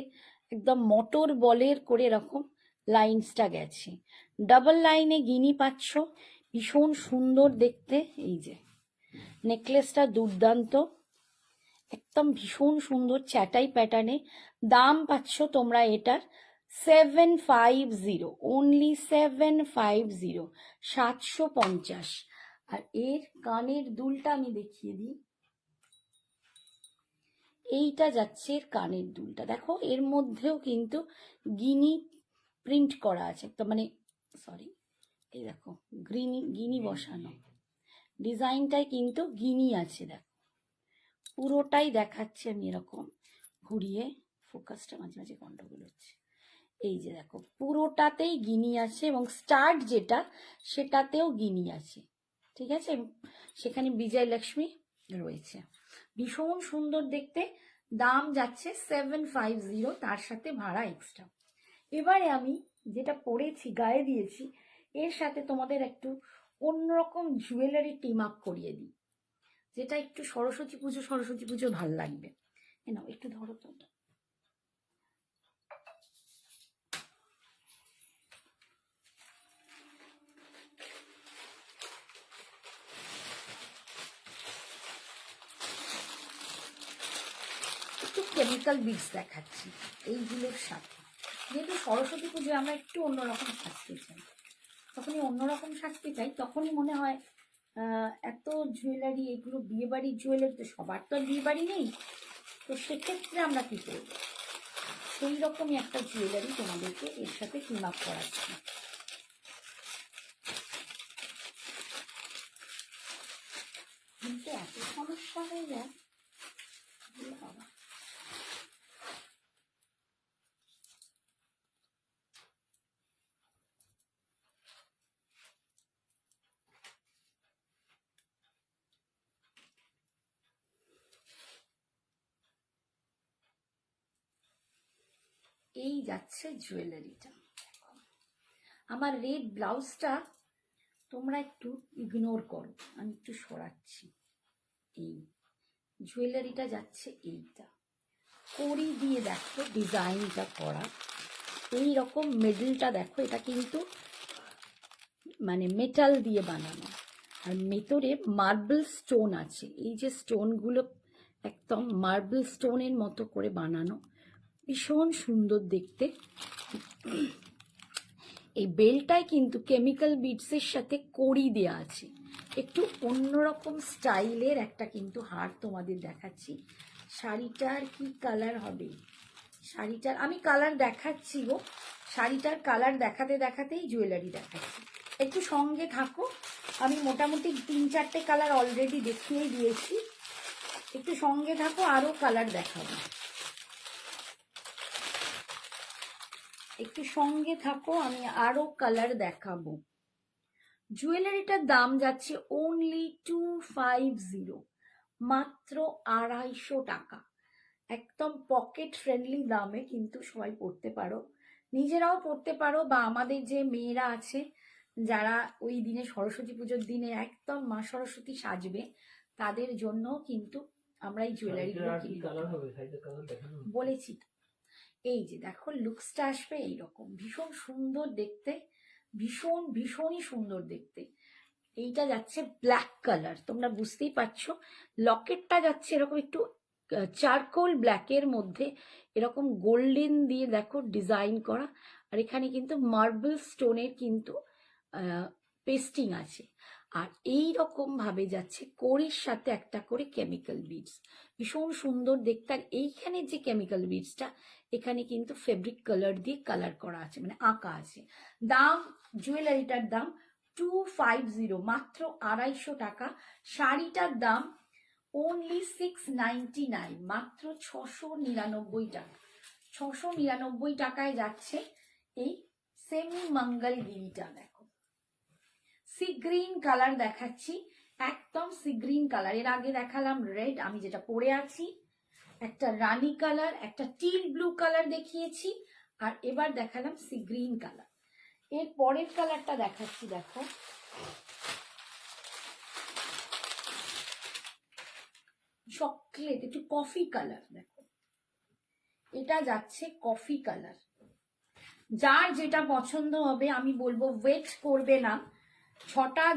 একদম মটর বলের করে এরকম লাইন্সটা গেছে। ডাবল লাইনে গিনি পাচ্ছ, ভীষণ সুন্দর দেখতে। এই যে নেকলেসটা দুর্দান্ত, একদম ভীষণ সুন্দর চ্যাটাই প্যাটার্নে। দাম পাচ্ছ তোমরা এটার 750, অনলি 750, 750। আর এর কানের দুলটা আমি দেখিয়ে দিই। এইটা যাচ্ছে এর কানের দুলটা, দেখো এর মধ্যেও কিন্তু গিনি প্রিন্ট করা আছে, তো মানে সরি, এই দেখো গিনি বসানো, ডিজাইনটাই কিন্তু গিনি আছে। দেখো পুরোটাই দেখাচ্ছে আমি এরকম ঘুরিয়ে, ফোকাসটা মাঝে মাঝে গন্ডগোল হচ্ছে। এই যে দেখো পুরোটাতেই গিনি আছে, এবং স্টার্ট যেটা সেটাতেও গিনি আছে, ঠিক আছে। সেখানে বিজয় লক্ষ্মী রয়েছে, ভীষণ সুন্দর দেখতে। দাম যাচ্ছে 750, তার সাথে ভাড়া এক্সট্রা। এবারে আমি যেটা পরেছি গায়ে দিয়েছি, এর সাথে তোমাদের একটু অন্যরকম জুয়েলারি টিম আপ করিয়ে দিই, যেটা একটু সরস্বতী পুজো ভাল লাগবে। নাও একটু ধরো তো। একটু কেমিক্যাল বিটস দেখাচ্ছি এইগুলোর সাথে, যেহেতু সরস্বতী পুজোয় আমরা একটু অন্যরকম সাজতে চাই, তখনই অন্যরকম সাজতে চাই, তখনই মনে হয় এত জুয়েলারি, এগুলো বিয়ে বাড়ির জুয়েলারি, তো সবার তো আর বিয়ে বাড়ি নেই, তো সেক্ষেত্রে আমরা কি করব, সেই রকমই একটা জুয়েলারি তোমাদেরকে এর সাথে টিম আপ করাচ্ছি। কিন্তু এত সমস্যা হয়ে যায় বাবা। এই যাচ্ছে জুয়েলারিটা। আমার রেড ব্লাউজটা তোমরা একটু ইগনোর করো, আমি একটু সরাচ্ছি। এই জুয়েলারিটা যাচ্ছে এইটা, কড়ি দিয়ে দেখো ডিজাইনটা করা, এই রকম মেডেলটা দেখো, এটা কিন্তু মানে মেটাল দিয়ে বানানো, আর ভেতরে মার্বেল স্টোন আছে। এই যে স্টোনগুলো একদম মার্বেল স্টোনের মতো করে বানানো, ভীষণ সুন্দর দেখতে। এই বেলটায় কিন্তু কেমিক্যাল বিডসের সাথে কড়ি দেওয়া আছে, একটু অন্যরকম স্টাইলের একটা কিন্তু হার তোমাদের দেখাচ্ছি। শাড়িটার কি কালার হবে, শাড়িটার আমি কালার দেখাচ্ছি গো, শাড়িটার কালার দেখাতে দেখাতেই জুয়েলারি দেখাচ্ছি, একটু সঙ্গে থাকো। আমি মোটামুটি 3-4টে কালার অলরেডি দেখিয়ে দিয়েছি, একটু সঙ্গে থাকো, আরো কালার দেখাবো, একটু সঙ্গে থাকো, আমি আরো কালার দেখাবো। জুয়েলারিটার দাম যাচ্ছে অনলি 250, মাত্র 250 টাকা, একদম পকেট ফ্রেন্ডলি দামে কিন্তু সবাই পড়তে পারো, নিজেরাও পড়তে পারো, বা আমাদের যে মেয়েরা আছে যারা ওই দিনে সরস্বতী পুজোর দিনে একদম মা সরস্বতী সাজবে, তাদের জন্য কিন্তু আমরা এই জুয়েলারিগুলো বলেছি। এই যে দেখো লুকসটা আসবে এইরকম, ভীষণ সুন্দর দেখতে, ভীষণই সুন্দর দেখতে। এইটা যাচ্ছে ব্ল্যাক কালার, তোমরা বুঝতেই পারছো। লকেটটা যাচ্ছে এরকম একটু চারকোল ব্ল্যাকের মধ্যে এরকম গোল্ডেন দিয়ে দেখো ডিজাইন করা, আর এখানে কিন্তু মার্বেল স্টোনের কিন্তু পেস্টিং আছে। আর এই রকম ভাবে যাচ্ছে কোরির সাথে একটা করে কেমিক্যাল বিডস, ভীষণ সুন্দর দেখতে। আর এইখানে যে কেমিক্যাল বিডসটা, এখানে কিন্তু ফেব্রিক কালার দিয়ে কালার করা আছে, মানে আঁকা আছে। দাম, জুয়েলারিটার দাম 250, মাত্র 250 টাকা। শাড়িটার দাম অনলি 699, মাত্র 699 টাকা। 699 টাকায় যাচ্ছে এই সেমি মঙ্গলগিরিটা। দেখো সি গ্রিন কালার দেখাচ্ছি, একদম সি গ্রিন কালার। এর আগে দেখালাম রেড, আমি যেটা পরে আছি, একটা রানী কালার, একটা টিল ব্লু কালার দেখিয়েছি, আর এবার দেখালাম সি গ্রিন কালার। এর পরের কালারটা দেখাচ্ছি, দেখো চকলেট, একটু কফি কালার। দেখো এটা যাচ্ছে কফি কালার। যার যেটা পছন্দ হবে আমি বলবো ওয়েট করবে না,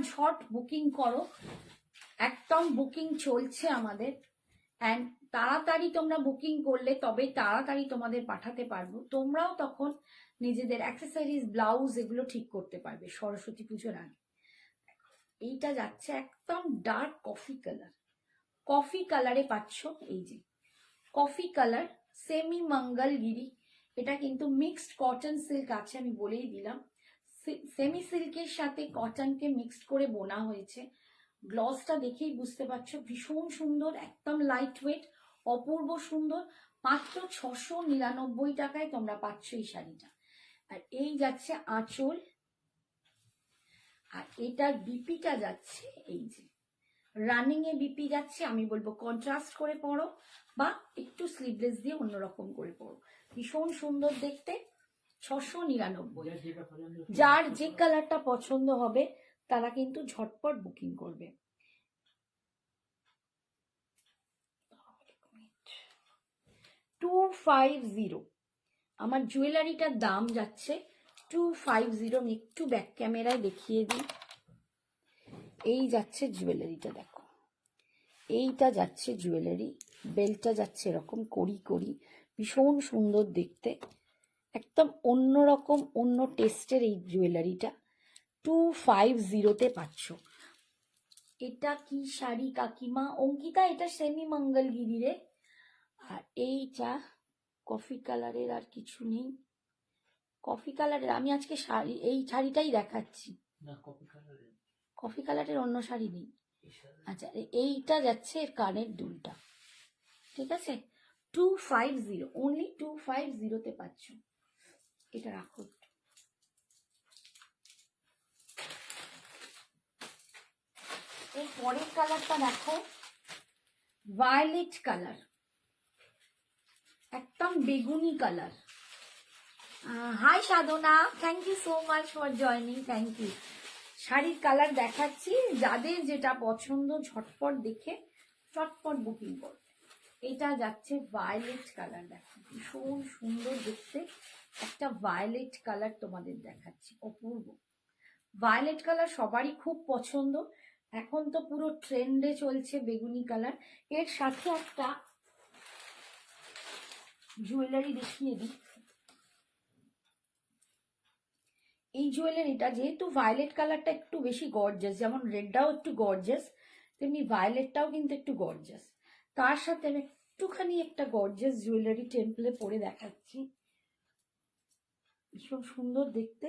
ঝট বুকিং করো, একদম বুকিং চলছে আমাদের। অ্যান্ড তাড়াতাড়ি তোমরা বুকিং করলে তবে তাড়াতাড়ি তোমাদের পাঠাতে পারবো, তোমরাও তখন নিজেদের অ্যাক্সেসরিজ, ব্লাউজ এগুলো ঠিক করতে পারবে সরস্বতী পুজোর আগে। এইটা যাচ্ছে একদম ডার্ক কফি কালার, কফি কালারে পাচ্ছ। এই যে কফি কালার সেমি মঙ্গলগিরি, এটা কিন্তু মিক্সড কটন সিল্ক আছে, আমি বলেই দিলাম। সেমি সিল্কের সাথে কটনকে মিক্সড করে বোনা হয়েছে। গ্লসটা দেখেই বুঝতে পারছো, ভীষণ সুন্দর, একদম লাইট ওয়েট, অপূর্ব সুন্দর। মাত্র 699 টাকায় তোমরা পাচ্ছ এই শাড়িটা। আর এই যাচ্ছে আঁচল, আর এটার বিপিটা যাচ্ছে এই যে রানিং এ বিপি যাচ্ছে। আমি বলবো কন্ট্রাস্ট করে পরো বা একটু স্লিভলেস দিয়ে অন্যরকম করে পরো, ভীষণ সুন্দর দেখতে। 699। যার যে কালারটা পছন্দ হবে তারা কিন্তু ঝটপট বুকিং করবে। $250, আমার জুয়েলারিটার দাম যাচ্ছে 250। আমি একটু ব্যাক ক্যামেরায় দেখিয়ে দিই। এই যাচ্ছে জুয়েলারিটা, দেখো এইটা যাচ্ছে জুয়েলারি, বেলটা যাচ্ছে এরকম কড়ি, ভীষণ সুন্দর দেখতে, একদম অন্যরকম, অন্য টেস্টের এই জুয়েলারিটা 250-তে পাচ্ছ। এটা কি শাড়ি কাকিমা? অঙ্কিতা, এটা সেমি মঙ্গলগিরি রে। আর এইটা কফি কালারের, আর কিছু নেই কফি কালারের। আমি আজকে শাড়ি, এই শাড়িটাই দেখাচ্ছি, কফি কালারের অন্য শাড়ি নেই। আচ্ছা, এইটা যাচ্ছে এর কানের দুলটা, ঠিক আছে। 250, অনলি 250-তে পাচ্ছ। এটা রাখো। এর পরের কালারটা দেখো, ভায়োলেট কালার, একদম বেগুনি colour. Hi Sadhana, thank you so much for joining, thank you. শাড়ির কালার দেখাচ্ছি, যাদের যেটা পছন্দ ঝটপট দেখে চটপট বুকিং করবে। এটা যাচ্ছে ভায়োলেট কালার, দেখো ভীষণ সুন্দর দেখতে, একটা ভায়োলেট কালার তোমাদের দেখাচ্ছি, অপূর্ব। ভায়োলেট কালার সবারই খুব পছন্দ, এখন তো পুরো ট্রেন্ডে চলছে বেগুনি কালার। এর সাথে একটা জুয়েলারি দেখিয়ে দিই। এই জুয়েলারিটা যেহেতু ভায়োলেট কালারটা একটু বেশি গর্জাস, যেমন রেডটাও একটু গর্জাস, তেমনি ভায়োলেটটাও কিন্তু একটু গর্জাস। তার সাথে আমি একটুখানি একটা গর্জাস জুয়েলারি টেম্পলে পরে দেখাচ্ছি, ভীষণ সুন্দর দেখতে।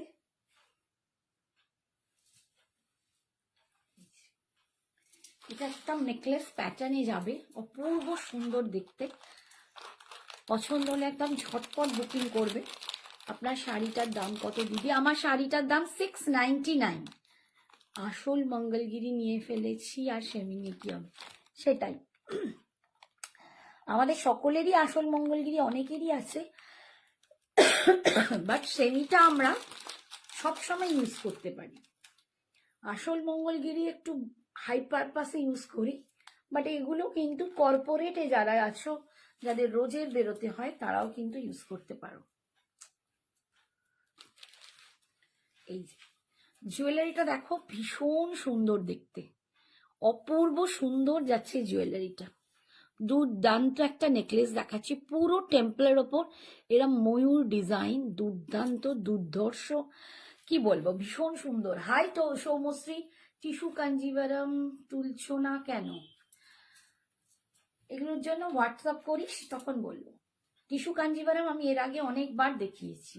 এটা একদম নেকলেস প্যাটার্নে যাবে, অপূর্ব সুন্দর দেখতে। পছন্দ হলে একদম ঝটপট বুকিং করবে। আপনার শাড়িটার দাম কত দিদি? আমার শাড়িটার দাম 699। আসল মঙ্গলগিরি নিয়ে ফেলেছি আর সেমি কি হবে, সেটাই। আমাদের সকলেরই আসল মঙ্গলগিরি অনেকেরই আছে, বাট সেমিটা আমরা সবসময় ইউজ করতে পারি। আসল মঙ্গলগিরি একটু হাই পারপাসে ইউজ করি, বাট এগুলো কিন্তু কর্পোরেটে যারা আছো, যাদের রোজের বেরোতে হয় তারাও কিন্তু ইউজ করতে পারো। এই যে জুয়েলারিটা দেখো, ভীষণ সুন্দর দেখতে, অপূর্ব সুন্দর যাচ্ছে জুয়েলারিটা। দুর্দান্ত একটা নেকলেস দেখাচ্ছি, পুরো টেম্পলের ওপর এরা ময়ূর ডিজাইন, দুর্দান্ত দুর্ধর্ষ, কি বলবো, ভীষণ সুন্দর। হাই তো সৌমশ্রী, টিস্যু কাঞ্জিভারাম তুলছো না কেন? এগুলোর জন্য হোয়াটসঅ্যাপ করিস, তখন বলবো। টিস্যু কাঞ্জিভারাম আমি এর আগে অনেকবার দেখিয়েছি,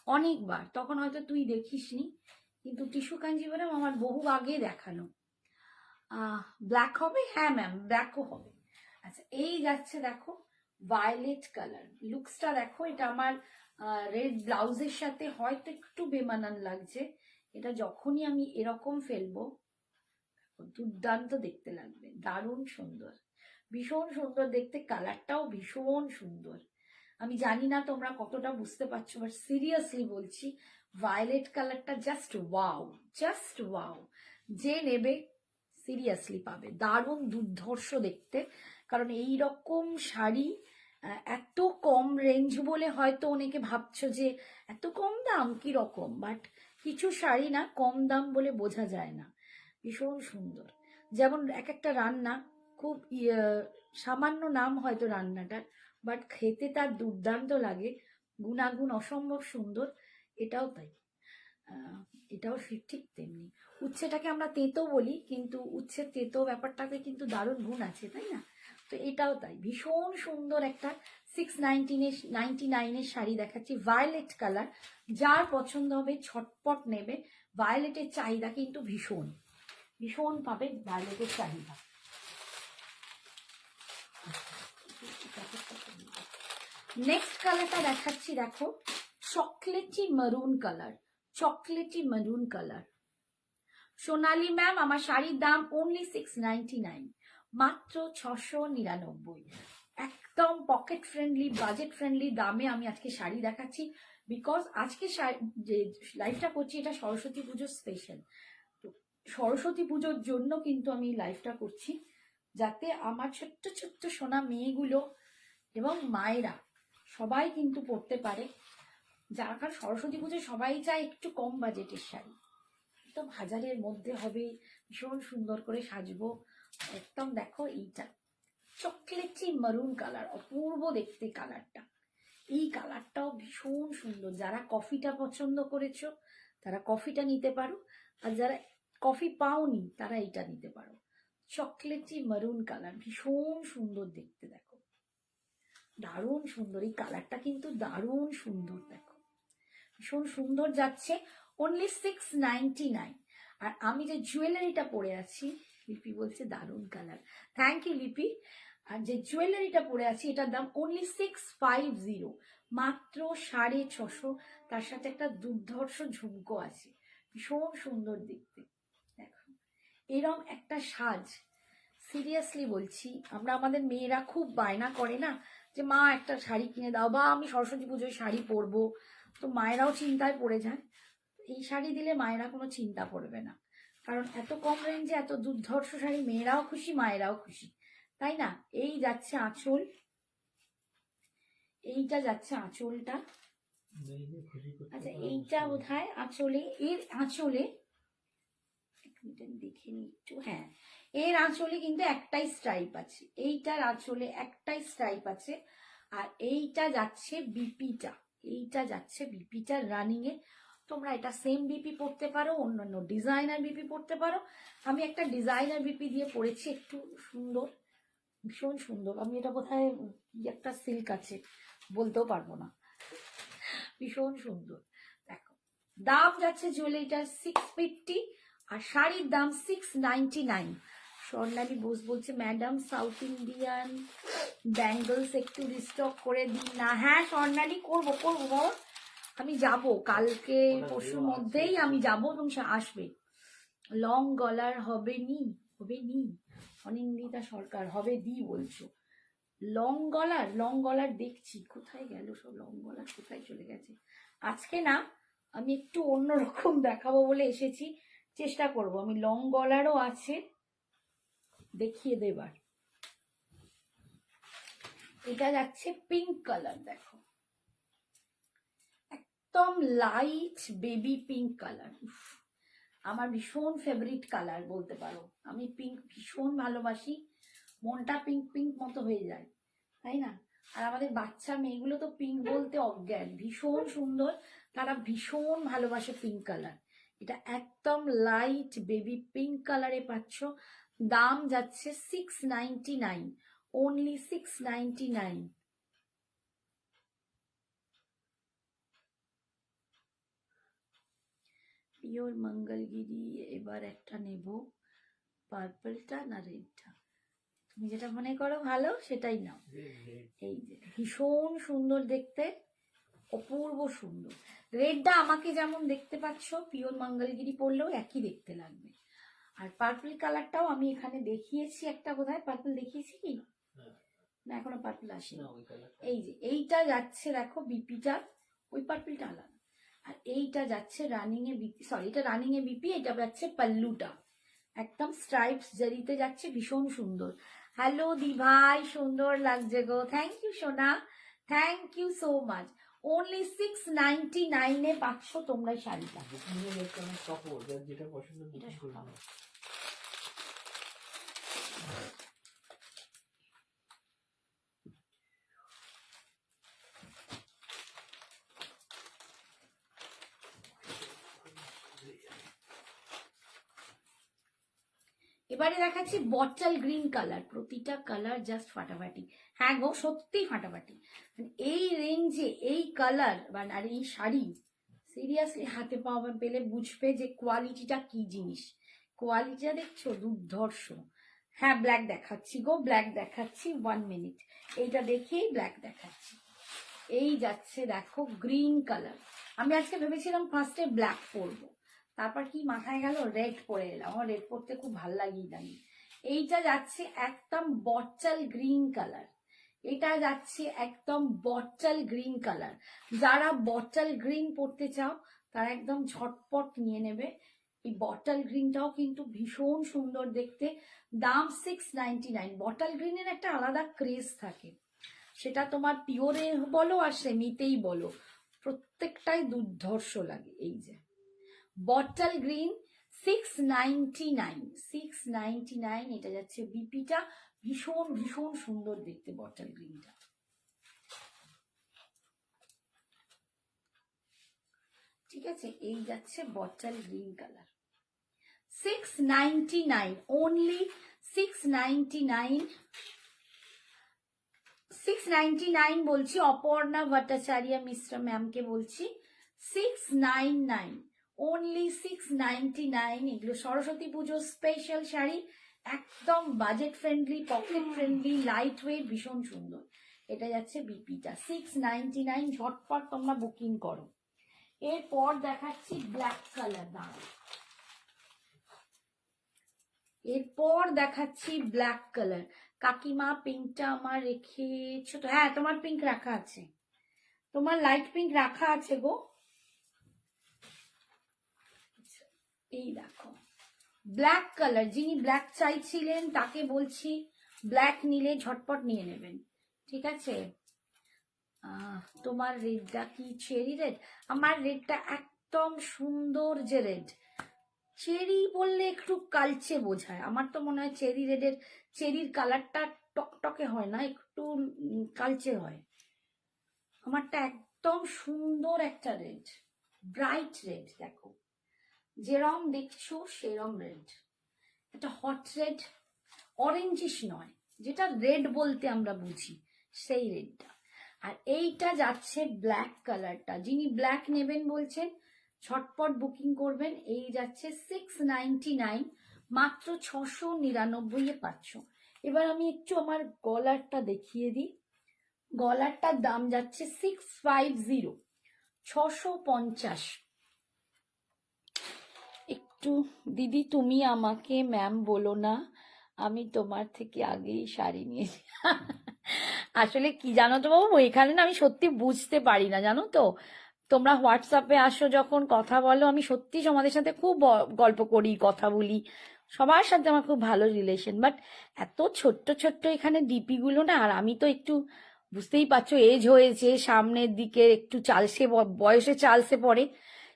অনেকবার, তখন হয়তো তুই দেখিসনি, কিন্তু টিস্যু কাঞ্জিভারাম আমার বহু আগে দেখানো। ব্ল্যাক হবে? হ্যাঁ ম্যাম, ব্ল্যাকও হবে। আচ্ছা, এই যাচ্ছে দেখো ভায়োলেট কালার, লুকসটা দেখো, এটা আমার রেড ব্লাউজের সাথে হয়তো একটু বেমানান লাগছে, এটা যখনই আমি এরকম ফেলবো দুর্দান্ত দেখতে লাগবে, দারুণ সুন্দর, ভীষণ সুন্দর দেখতে, কালারটাও ভীষণ সুন্দর। আমি জানি না তোমরা কতটা বুঝতে পারছো, বাট সিরিয়াসলি বলছি, ভায়োলেট কালারটা জাস্ট ওয়াও, জাস্ট ওয়াও। যে নেবে সিরিয়াসলি পাবে, দারুণ দুর্ধর্ষ দেখতে। কারণ এই রকম শাড়ি এত কম রেঞ্জ বলে হয়তো অনেকে ভাবছো যে এত কম দাম কি রকম, বাট কিছু শাড়ি না কম দাম বলে বোঝা যায় না, ভীষণ সুন্দর। যেমন এক একটা রান্না খুব সামান্য নাম হয়তো রান্নাটার, বাট খেতে তার দুর্দান্ত লাগে, গুণাগুণ অসম্ভব সুন্দর। এটাও তাই, এটাও ঠিক তেমনি। উচ্ছেটাকে আমরা তেতো বলি, কিন্তু উচ্ছের তেতো ব্যাপারটাকে কিন্তু দারুণ গুণ আছে, তাই না? তো এটাও তাই, ভীষণ সুন্দর একটা 699 শাড়ি দেখাচ্ছি, ভায়োলেট কালার। যার পছন্দ হবে ছটপট নেবে, ভায়োলেটের চাহিদা কিন্তু ভীষণ, ভীষণ পাবে ভায়োলেটের চাহিদা। নেক্সট কালারটা দেখাচ্ছি, দেখো চকলেটি মারুন কালার, চকলেটি মারুন কালার। সোনালি ম্যাম, আমার শাড়ির দাম অনলি 699, মাত্র 699, একদম পকেট ফ্রেন্ডলি, বাজেট ফ্রেন্ডলি দামে আমি আজকে শাড়ি দেখাচ্ছি। বিকজ আজকে যে লাইভটা করছি এটা সরস্বতী পুজোর স্পেশাল, তো সরস্বতী পুজোর জন্য কিন্তু আমি লাইভটা করছি, যাতে আমার ছোট্ট ছোট্ট সোনা মেয়েগুলো এবং মায়েরা সবাই কিন্তু পড়তে পারে। যার কারণ সরস্বতী পুজো সবাই চায় একটু কম বাজেটের শাড়ি, একদম 1000-এর মধ্যে হবে, ভীষণ সুন্দর করে সাজবো। একদম দেখো এইটা চকলেটি মারুন কালার, অপূর্ব দেখতে কালারটা, এই কালারটাও ভীষণ সুন্দর। যারা কফিটা পছন্দ করেছো তারা কফিটা নিতে পারো, আর যারা কফি পাওনি তারা এটা নিতে পারো। চকলেটি মারুন কালার, ভীষণ সুন্দর দেখতে, দেখো দারুণ সুন্দর, এই কালারটা কিন্তু দারুণ সুন্দর, দেখো ভীষণ সুন্দর যাচ্ছে, অনলি 699। আর আমি যে জুয়েলারিটা পরে আছি, লিপি বলছে দারুণ কালার, থ্যাংক ইউ লিপি। আর যে জুয়েলারিটা পরে আছি এটার দাম অনলি 650, মাত্র 650, তার সাথে একটা দুর্ধর্ষ ঝুমকো আছে, ভীষণ সুন্দর দেখতে। দেখো এরম একটা সাজ, সিরিয়াসলি বলছি, আমরা আমাদের মেয়েরা খুব বায়না করে না যে মা একটা শাড়ি কিনে দাও, বা আমি সরস্বতী পুজোয় শাড়ি পরবো, তো মায়েরাও চিন্তায় পড়ে যায়। এই শাড়ি দিলে মায়েরা কোনো চিন্তা করবে না, কারণ এত কম রেঞ্জে এত দুর্ধর্ষ শাড়ি, মেয়েরাও খুশি মায়েরাও খুশি, তাই না? এই যাচ্ছে আঁচল, এইটা যাচ্ছে আঁচলটা। আচ্ছা এইটা বোধহয় আঁচলে, এর আঁচলে দেখে নি একটু, হ্যাঁ এর আঁচলে কিন্তু একটাই স্ট্রাইপ আছে, এইটার আঁচলে একটাই স্ট্রাইপ আছে। আর এইটা যাচ্ছে বিপিটা, এইটা যাচ্ছে বিপিটা রানিং এ। তোমরা এটা সেম বিপি পড়তে পারো, অন্যান্য ডিজাইনার বিপি পড়তে পারো। আমি একটা ডিজাইনার বিপি দিয়ে পড়েছি, একটু সুন্দর, ভীষণ সুন্দর। আমি এটা বোধহয় একটা সিল্ক আছে, বলতেও পারবো না, ভীষণ সুন্দর। দেখো দাম যাচ্ছে জুয়েলারিটার 650, আর শাড়ির দাম 699। স্বর্ণালী বোস বলছে ম্যাডাম সাউথ ইন্ডিয়ান ব্যাঙ্গলস একটু রিস্টক করে দিন না। হ্যাঁ স্বর্ণালী, করবো করবো, আমি যাব কালকে পরশুর মধ্যেই আমি যাব, এবং সে আসবে। লং গলার হবে নি, হবে নি অনিন্দিতা সরকার, হবে দি বলছো? লং গলার, লং গলার দেখছি কোথায় গেল সব, লং গলার কোথায় চলে গেছে। আজকে না আমি একটু অন্যরকম দেখাবো বলে এসেছি, চেষ্টা করব, আমি লং গলারও আছে দেখিয়ে দেবার। এটা যাচ্ছে পিঙ্ক কালার, দেখো একদম লাইট বেবি পিঙ্ক কালার। আমার ভীষণ ফেভারিট কালার বলতে পারো, আমি পিঙ্ক ভীষণ ভালোবাসি, মনটা পিঙ্ক পিঙ্ক মতো হয়ে যায়, তাই না? আর আমাদের বাচ্চা মেয়েগুলো তো পিঙ্ক বলতে অজ্ঞান, ভীষণ সুন্দর, তারা ভীষণ ভালোবাসে পিঙ্ক কালার। এটা একদম লাইট বেবি পিঙ্ক কালারে পাচ্ছ, দাম যাচ্ছে 699, অনলি 699। পিওর মঙ্গলগিরি। এবার একটা নেব, পার্পলটা না রেডটা, তুমি যেটা মনে করো ভালো সেটাই নাও। এই যে ভীষণ সুন্দর দেখতে, অপূর্ব সুন্দর। রেডটা আমাকে যেমন দেখতে পাচ্ছ পিওর মঙ্গলগিরি পরলেও একই দেখতে লাগবে। আর পার্পল কালারটাও আমি এখানে দেখিয়েছি একটা, বোধহয় পার্পল দেখিয়েছি কি না, এখনো পার্পল আসেনি। এই যে এইটা যাচ্ছে দেখো বিপিটা, ওই পার্পলটা আলাদা, আর এইটা যাচ্ছে রানিং এ বিপি, সরি এটা রানিং এ বিপি, এটা যাচ্ছে পাল্লুটা একদম স্ট্রাইপস জারিতে যাচ্ছে, ভীষণ সুন্দর। হ্যালো দি ভাই, সুন্দর লাগছে গো, থ্যাংক ইউ সোনা, thank you so much. Only 699 এ পাচ্ছ তোমরা এই শাড়িটা।
যেটা পছন্দ
এটা সব। এবারে দেখাচ্ছি বটল গ্রিন কালার, প্রতিটা কালার জাস্ট ফাটাফাটি। হ্যাঁ গো সত্যিই ফাটাফাটি, এই রেঞ্জে এই কালার আর এই শাড়ি সিরিয়াসলি হাতে পাওয়া পেলে বুঝবে যে কোয়ালিটিটা কি জিনিস। কোয়ালিটিটা দেখছো দুর্ধর্ষ। হ্যাঁ ব্ল্যাক দেখাচ্ছি গো, ব্ল্যাক দেখাচ্ছি, 1 মিনিট, এইটা দেখেই ব্ল্যাক দেখাচ্ছি। এই যাচ্ছে দেখো গ্রিন কালার, আমি আজকে ভেবেছিলাম ফার্স্টে ব্ল্যাক পরবো, তারপর কি মাথায় গেল রেড পরে এলাম, আমার রেড পরতে খুব ভালো লাগে জানি। এইটা যাচ্ছে একদম বটল গ্রিন কালার, এটা যাচ্ছে একদম বটল গ্রিন কালার। যারা বটল গ্রিন পরতে চাও তারা একদম ঝটপট নিয়ে নেবে। এই বটল গ্রিনটাও কিন্তু ভীষণ সুন্দর দেখতে, দাম 699। বটল গ্রিনের একটা আলাদা ক্রেজ থাকে, সেটা তোমার পিওরে বলো আর সেমিতেই বলো, প্রত্যেকটাই দুর্ধর্ষ লাগে। এই যে বটল গ্রিন 699, এটা যাচ্ছে বিপিটা, ভীষণ ভীষণ সুন্দর দেখতে বটল গ্রিনটা। ঠিক আছে, এই যাচ্ছে বটল গ্রিন কালার, 699, অনলি 699। 699 বলছি, অপর্ণা ভট্টাচার্য মিশ্রা ম্যামকে বলছি, 699, অনলি 699। এগুলো সরস্বতী পুজো স্পেশাল শাড়ি, একদম budget friendly, pocket friendly, light weight, ভীষণ সুন্দর। এটা যাচ্ছে বিপিটা 699, ঝটপট তোমরা বুকিং করো। এরপর দেখাচ্ছি ব্ল্যাক কালার, দাম এরপর দেখাচ্ছি ব্ল্যাক কালার। কাকিমা পিঙ্কটা আমার রেখেছো তো? হ্যাঁ তোমার পিঙ্ক রাখা আছে, তোমার লাইট পিঙ্ক রাখা আছে গো। এই দেখো ব্ল্যাক কালার, যিনি ব্ল্যাক চাইছিলেন তাকে বলছি ব্ল্যাক নিলে ঝটপট নিয়ে নেবেন, ঠিক আছে? তোমার রেডটা কি চেরি রেড? আমার রেডটা একদম সুন্দর যে রেড, চেরি বললে একটু কালচে বোঝায়, আমার তো মনে হয় চেরি রেডের, চেরির কালারটা টকটকে হয় না, একটু কালচে হয়। আমারটা একদম সুন্দর একটা রেড, ব্রাইট রেড, দেখো যেরম দেখছো সেরম রেড, এটা হট রেড, অরেঞ্জিশ নয়, যেটা রেড বলতে আমরা বুঝি সেই রেডটা। আর এইটা যাচ্ছে ব্ল্যাক কালারটা, যিনি ব্ল্যাক নেবেন বলছেন ঝটপট বুকিং করবেন। এই যাচ্ছে 699, মাত্র 699 পাচ্ছ। এবার আমি একটু আমার গলারটা দেখিয়ে দিই, গলারটার দাম যাচ্ছে 650, 650। একটু দিদি তুমি আমাকে ম্যাম বলো না, আমি তোমার থেকে আগেই শাড়ি নিয়েছি। আসলে কি জানো তো বাবু, এখানে না আমি সত্যি বুঝতে পারি না, জানো তো, তোমরা হোয়াটসঅ্যাপে আসো যখন কথা বলো, আমি সত্যি তোমাদের সাথে খুব গল্প করি, কথা বলি, সবার সাথে আমার খুব ভালো রিলেশন, বাট এত ছোট্ট ছোট্ট এখানে ডিপি গুলো না, আর আমি তো একটু বুঝতেই পারছো এজ হয়েছে, সামনের দিকে একটু চালসে বয়সে চালসে পড়ে,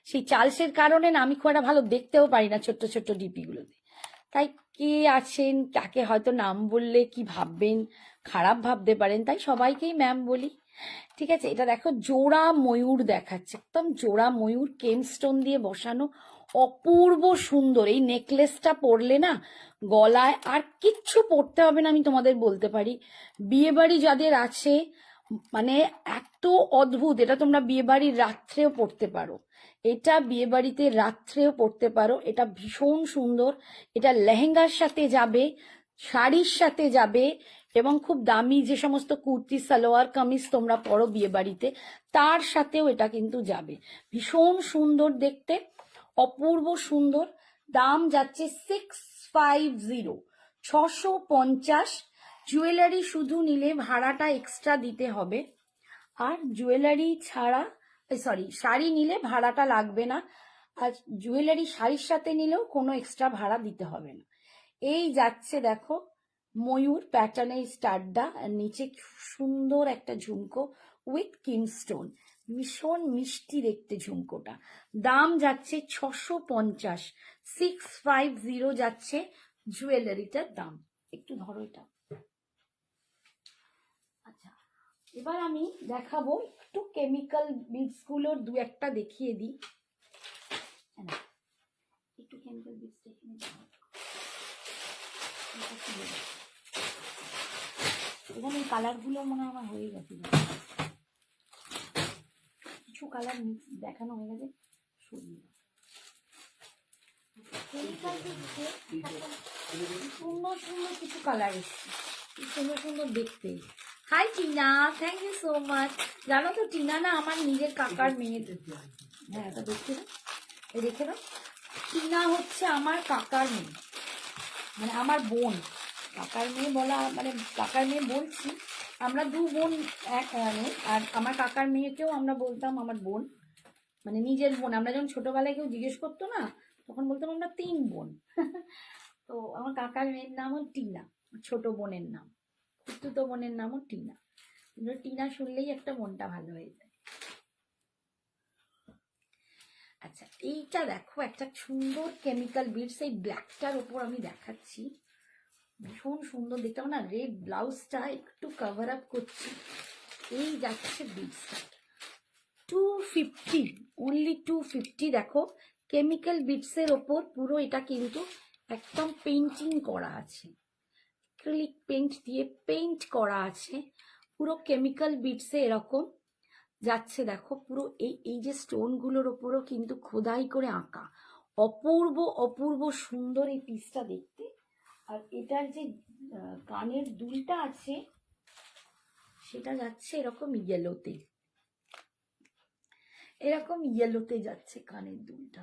সেই চালসের কারণে না আমি খুব একটা ভালো দেখতেও পারি না ছোট্ট ছোট্ট ডিপিগুলোতে। তাই কে আছেন, কাকে হয়তো নাম বললে কি ভাববেন, খারাপ ভাবতে পারেন, তাই সবাইকেই ম্যাম বলি। ঠিক আছে, এটা দেখো জোড়া ময়ূর দেখাচ্ছে, একদম জোড়া ময়ূর কেমস্টোন দিয়ে বসানো, অপূর্ব সুন্দর। এই নেকলেসটা পরলে না গলায় আর কিচ্ছু পরতে হবে না, আমি তোমাদের বলতে পারি। বিয়েবাড়ি যাদের আছে মানে এত অদ্ভুত, এটা তোমরা বিয়েবাড়ির রাত্রেও পরতে পারো, এটা বিয়েবাড়িতে রাত্রেও পরতে পারো, এটা ভীষণ সুন্দর। এটা লেহেঙ্গার সাথে যাবে, শাড়ির সাথে যাবে, এবং খুব দামি যে সমস্ত কুর্তি সালোয়ার কামিজ তোমরা পরো বিয়ে বাড়িতে তার সাথেও এটা কিন্তু যাবে। ভীষণ সুন্দর দেখতে, অপূর্ব সুন্দর। দাম যাচ্ছে 650, 650। জুয়েলারি শুধু নিলে ভাড়াটা এক্সট্রা দিতে হবে, আর জুয়েলারি ছাড়া, সরি, শাড়ি নিলে ভাড়াটা লাগবে না, আর জুয়েলারি শাড়ির সাথে নিলেও কোনো এক্সট্রা ভাড়া দিতে হবে না। এই যাচ্ছে দেখো ময়ূর প্যাটার্নের স্টারটা, আর নিচে সুন্দর একটা ঝুমকো উইথ কিমস্টোন, ভীষণ মিষ্টি দেখতে ঝুমকোটা। দাম যাচ্ছে 650, 650 যাচ্ছে জুয়েলারিটার দাম। একটু ধরো এটা। আচ্ছা, এবার আমি দেখাবো একটু কেমিক্যাল বিটস গুলোর দু একটা দেখিয়ে দিই। একটু কেমিক্যাল বিটস দেখে নিই। এখানে এই কালারগুলো মনে হয় আমার হয়ে গেছে, কিছু কালার দেখানো হয়ে গেছে, সরিয়ে দাও। কেমিক্যাল বিটসে সুন্দর সুন্দর কিছু কালার এসছে, সুন্দর সুন্দর দেখতে। Hi Tina, thank you so much. জানো তো টিনা না আমার নিজের কাকার মেয়ে। হ্যাঁ, এটা দেখে না, এই দেখে না, টিনা হচ্ছে আমার কাকার মেয়ে, মানে আমার বোন। কাকার মেয়ে বলা মানে কাকার মেয়ে বলছি, আমরা দু বোন এক, আর আমার কাকার মেয়েকেও আমরা বলতাম আমার বোন, মানে নিজের বোন। আমরা যখন ছোটবেলায় কেউ জিজ্ঞেস করতো না, তখন বলতাম আমরা 3 বোন। তো আমার কাকার মেয়ের নামও টিনা, ছোট বোনের নাম, খুতুতো বোনের নামও টিনা। টিনা শুনলেই একটা মনটা ভালো হয়ে যায়। আচ্ছা, এইটা দেখো একটা সুন্দর কেমিক্যাল বিটস, এই ব্ল্যাকটার ওপর আমি দেখাচ্ছি, ভীষণ সুন্দর দেখতে না। রেড ব্লাউজটা একটু কভার আপ করছি। এই যাচ্ছে বিটসটা 250, অনলি 250। দেখো কেমিক্যাল বিটসের ওপর পুরো এটা কিন্তু একদম পেন্টিং করা আছে, অ্যাক্রিলিক পেইন্ট দিয়ে পেইন্ট করা আছে পুরো কেমিক্যাল বিটসে এরকম যাচ্ছে। দেখো পুরো এই যে স্টোনগুলোর ওপরও কিন্তু খোদাই করে আঁকা, অপূর্ব অপূর্ব সুন্দর এই পিসটা দেখতে। আর এটার যে কানের দুলটা আছে সেটা যাচ্ছে এরকম ইয়েলোতে, এরকম ইয়েলোতে যাচ্ছে কানের দুলটা।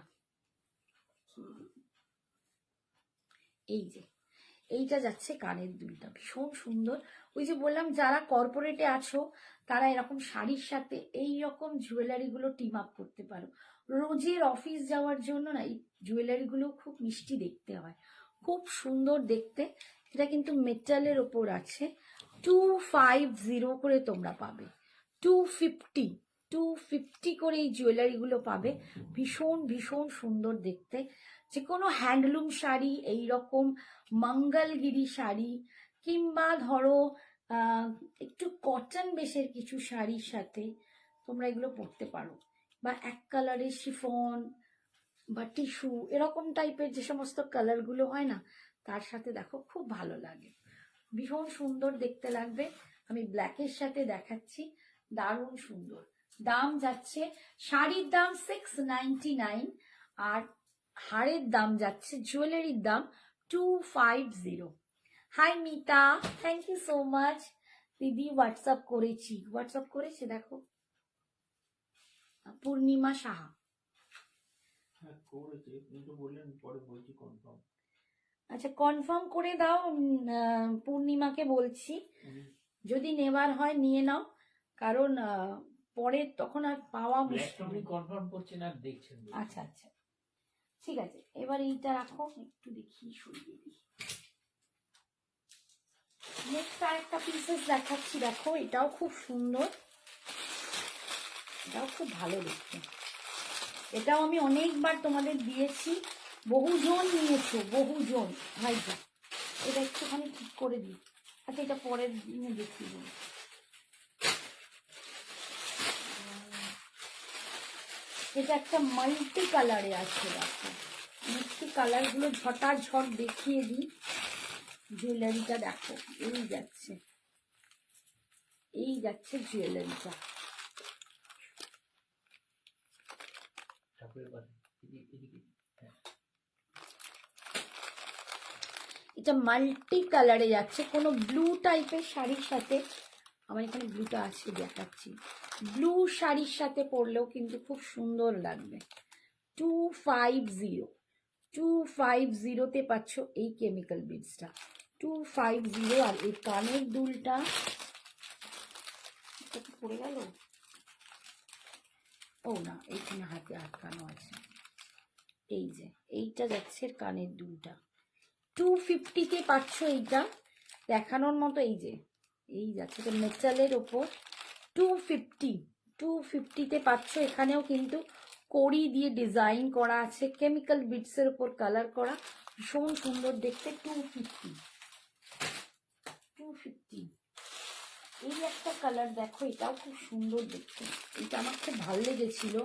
এই যে এইটা যাচ্ছে কানের দুলটা, ভীষণ সুন্দর। ওই যে বললাম যারা কর্পোরেটে আছো তারা এরকম শাড়ির সাথে এই রকম জুয়েলারি গুলো টিম আপ করতে পারো। রোজের অফিস যাওয়ার জন্য না এই জুয়েলারি গুলো খুব মিষ্টি দেখতে হয়, খুব সুন্দর দেখতে। এটা কিন্তু মেটালের ওপর আছে, 250 করে তোমরা পাবে, 250, 250 করে এই জুয়েলারি গুলো পাবে। ভীষণ ভীষণ সুন্দর দেখতে। যে কোনো হ্যান্ডলুম শাড়ি, এইরকম মঙ্গলগিরি শাড়ি, কিংবা ধরো একটু কটন বেসের কিছু শাড়ির সাথে তোমরা এগুলো পরতে পারো, বা এক কালারের শিফন বা টিস্যু এরকম টাইপের যে সমস্ত কালারগুলো হয় না, তার সাথে দেখো খুব ভালো লাগে, ভীষণ সুন্দর দেখতে লাগবে। আমি ব্ল্যাকের সাথে দেখাচ্ছি, দারুণ সুন্দর। দাম যাচ্ছে, শাড়ির দাম 699, আর হারের দাম যাচ্ছে, জুয়েলারির দাম 250। Hi Mita, thank you so much. দিদি হোয়াটসঅ্যাপ করেছি, হোয়াটসঅ্যাপ করেছে দেখো, পূর্ণিমা সাহা।
হ্যাঁ করেছে, কিন্তু বললেন পরে বলছি কনফার্ম।
আচ্ছা কনফার্ম করে দাও, পূর্ণিমাকে বলছি, যদি নেবার হয় নিয়ে নাও, কারণ পরে তখন আর পাওয়া মুশকিল।
আপনি কনফার্ম করছেন আর দেখছেন।
আচ্ছা আচ্ছা ঠিক আছে, এবার এইটা রাখো, একটু দেখি সরিয়ে দিই। নেক্সট আরেকটা পিসেস দেখাচ্ছি, দেখো এটাও খুব সুন্দর, এটাও খুব ভালো দেখতে। এটাও আমি অনেকবার তোমাদের দিয়েছি, বহুজন নিয়েছো, বহুজন। ভাইটা এটা একটুখানি ঠিক করে দিই। আচ্ছা এটা পরের দিনে দেখিয়ে দেবো। এটা একটা মাল্টি কালারে আছে, দেখো মিষ্টি কালারগুলো ঝটাঝট দেখিয়ে দিই। জুয়েলারিটা দেখো, এই যাচ্ছে জুয়েলারিটা। এটা মাল্টি কালারে যাচ্ছে, কোনো ব্লু টাইপের শাড়ির সাথে, আমার এখানে ব্লুটা আছে দেখাচ্ছি, ব্লু শাড়ির সাথে পরলেও কিন্তু খুব সুন্দর লাগবে। 250 তে পাচ্ছ এই কেমিক্যাল বিডসটা, 250। আর এই কানের দুলটা পড়ে গেল, ও না এইখানে হাতে আটকানো আছে। এই যে এইটা যাচ্ছে কানের দুলটা, 250-তে পাচ্ছ এইটা দেখানোর মতো। এই যে এই যাচ্ছে, এটা মেটালের ওপর 250-তে পাচ্ছ। এখানেও কিন্তু কড়ি দিয়ে ডিজাইন করা আছে, কেমিক্যাল বিটসের উপর কালার করা, ভীষণ সুন্দর দেখতে। 250। এই একটা কালার দেখো, এটাও খুব সুন্দর দেখতে, এটা আমার খুব ভালো লেগেছিল,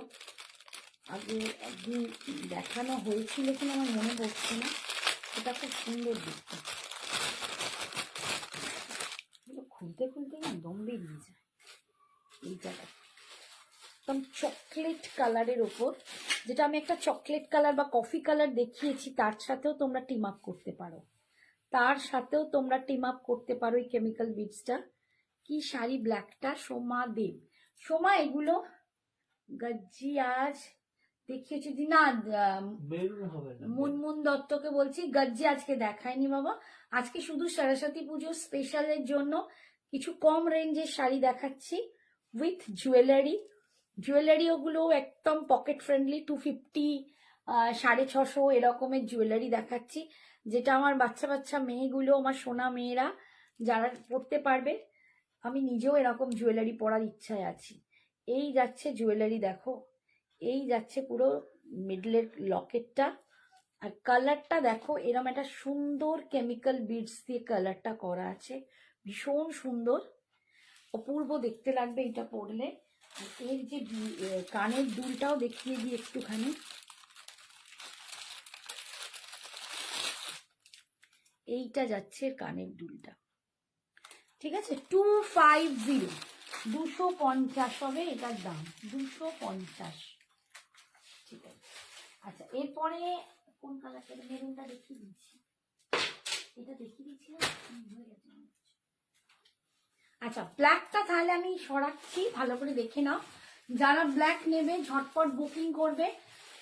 আগে একদিন দেখানো হয়েছিল কিনা আমার মনে পড়ছে না। এটা খুব সুন্দর দেখতে, খুলতে খুলতে না দম বেরিয়ে যায়। এইটা একদম চকলেট কালারের ওপর, যেটা আমি একটা চকলেট কালার বা কফি কালার দেখিয়েছি, তার সাথেও তোমরা টিম আপ করতে পারো, এই কেমিক্যাল বিডসটা। কি শাড়ি ব্ল্যাকটা, সোমা দেব, সোমা এগুলো গজ্জি আজ দেখিয়েছি দি না, মুনমুন দত্তকে বলছি গজ্জি আজকে দেখায়নি বাবা, আজকে শুধু সরস্বতী পুজো স্পেশালের জন্য কিছু কম রেঞ্জের শাড়ি দেখাচ্ছি উইথ জুয়েলারি ওগুলো একদম পকেট ফ্রেন্ডলি, 250, 650 এরকমের জুয়েলারি দেখাচ্ছি, যেটা আমার বাচ্চা মেয়েগুলো, আমার সোনা মেয়েরা যারা পরতে পারবে। আমি নিজেও এরকম জুয়েলারি পরার ইচ্ছায় আছি। এই যাচ্ছে জুয়েলারি দেখো, এই যাচ্ছে পুরো মিডলের লকেটটা, আর কালারটা দেখো, এরকম একটা সুন্দর কেমিক্যাল বিডস দিয়ে কালারটা করা আছে, ভীষণ সুন্দর, অপূর্ব দেখতে লাগবে এটা পরলে। এর যে কানের দুলটাও দেখিয়ে দিই একটুখানি। এইটা যাচ্ছে কানের দুলটা, ঠিক আছে, 250 হবে এটার দাম, 250। ঠিক আছে, আচ্ছা এরপরে কোন কালারটা, মেরুনটা দেখিয়ে দিচ্ছি, এটা দেখিয়ে দিচ্ছি না, আচ্ছা ব্ল্যাকটা তাহলে আমি সরাচ্ছি, ভালো করে দেখে নাও। যারা ব্ল্যাক নেবে ঝটপট বুকিং করবে।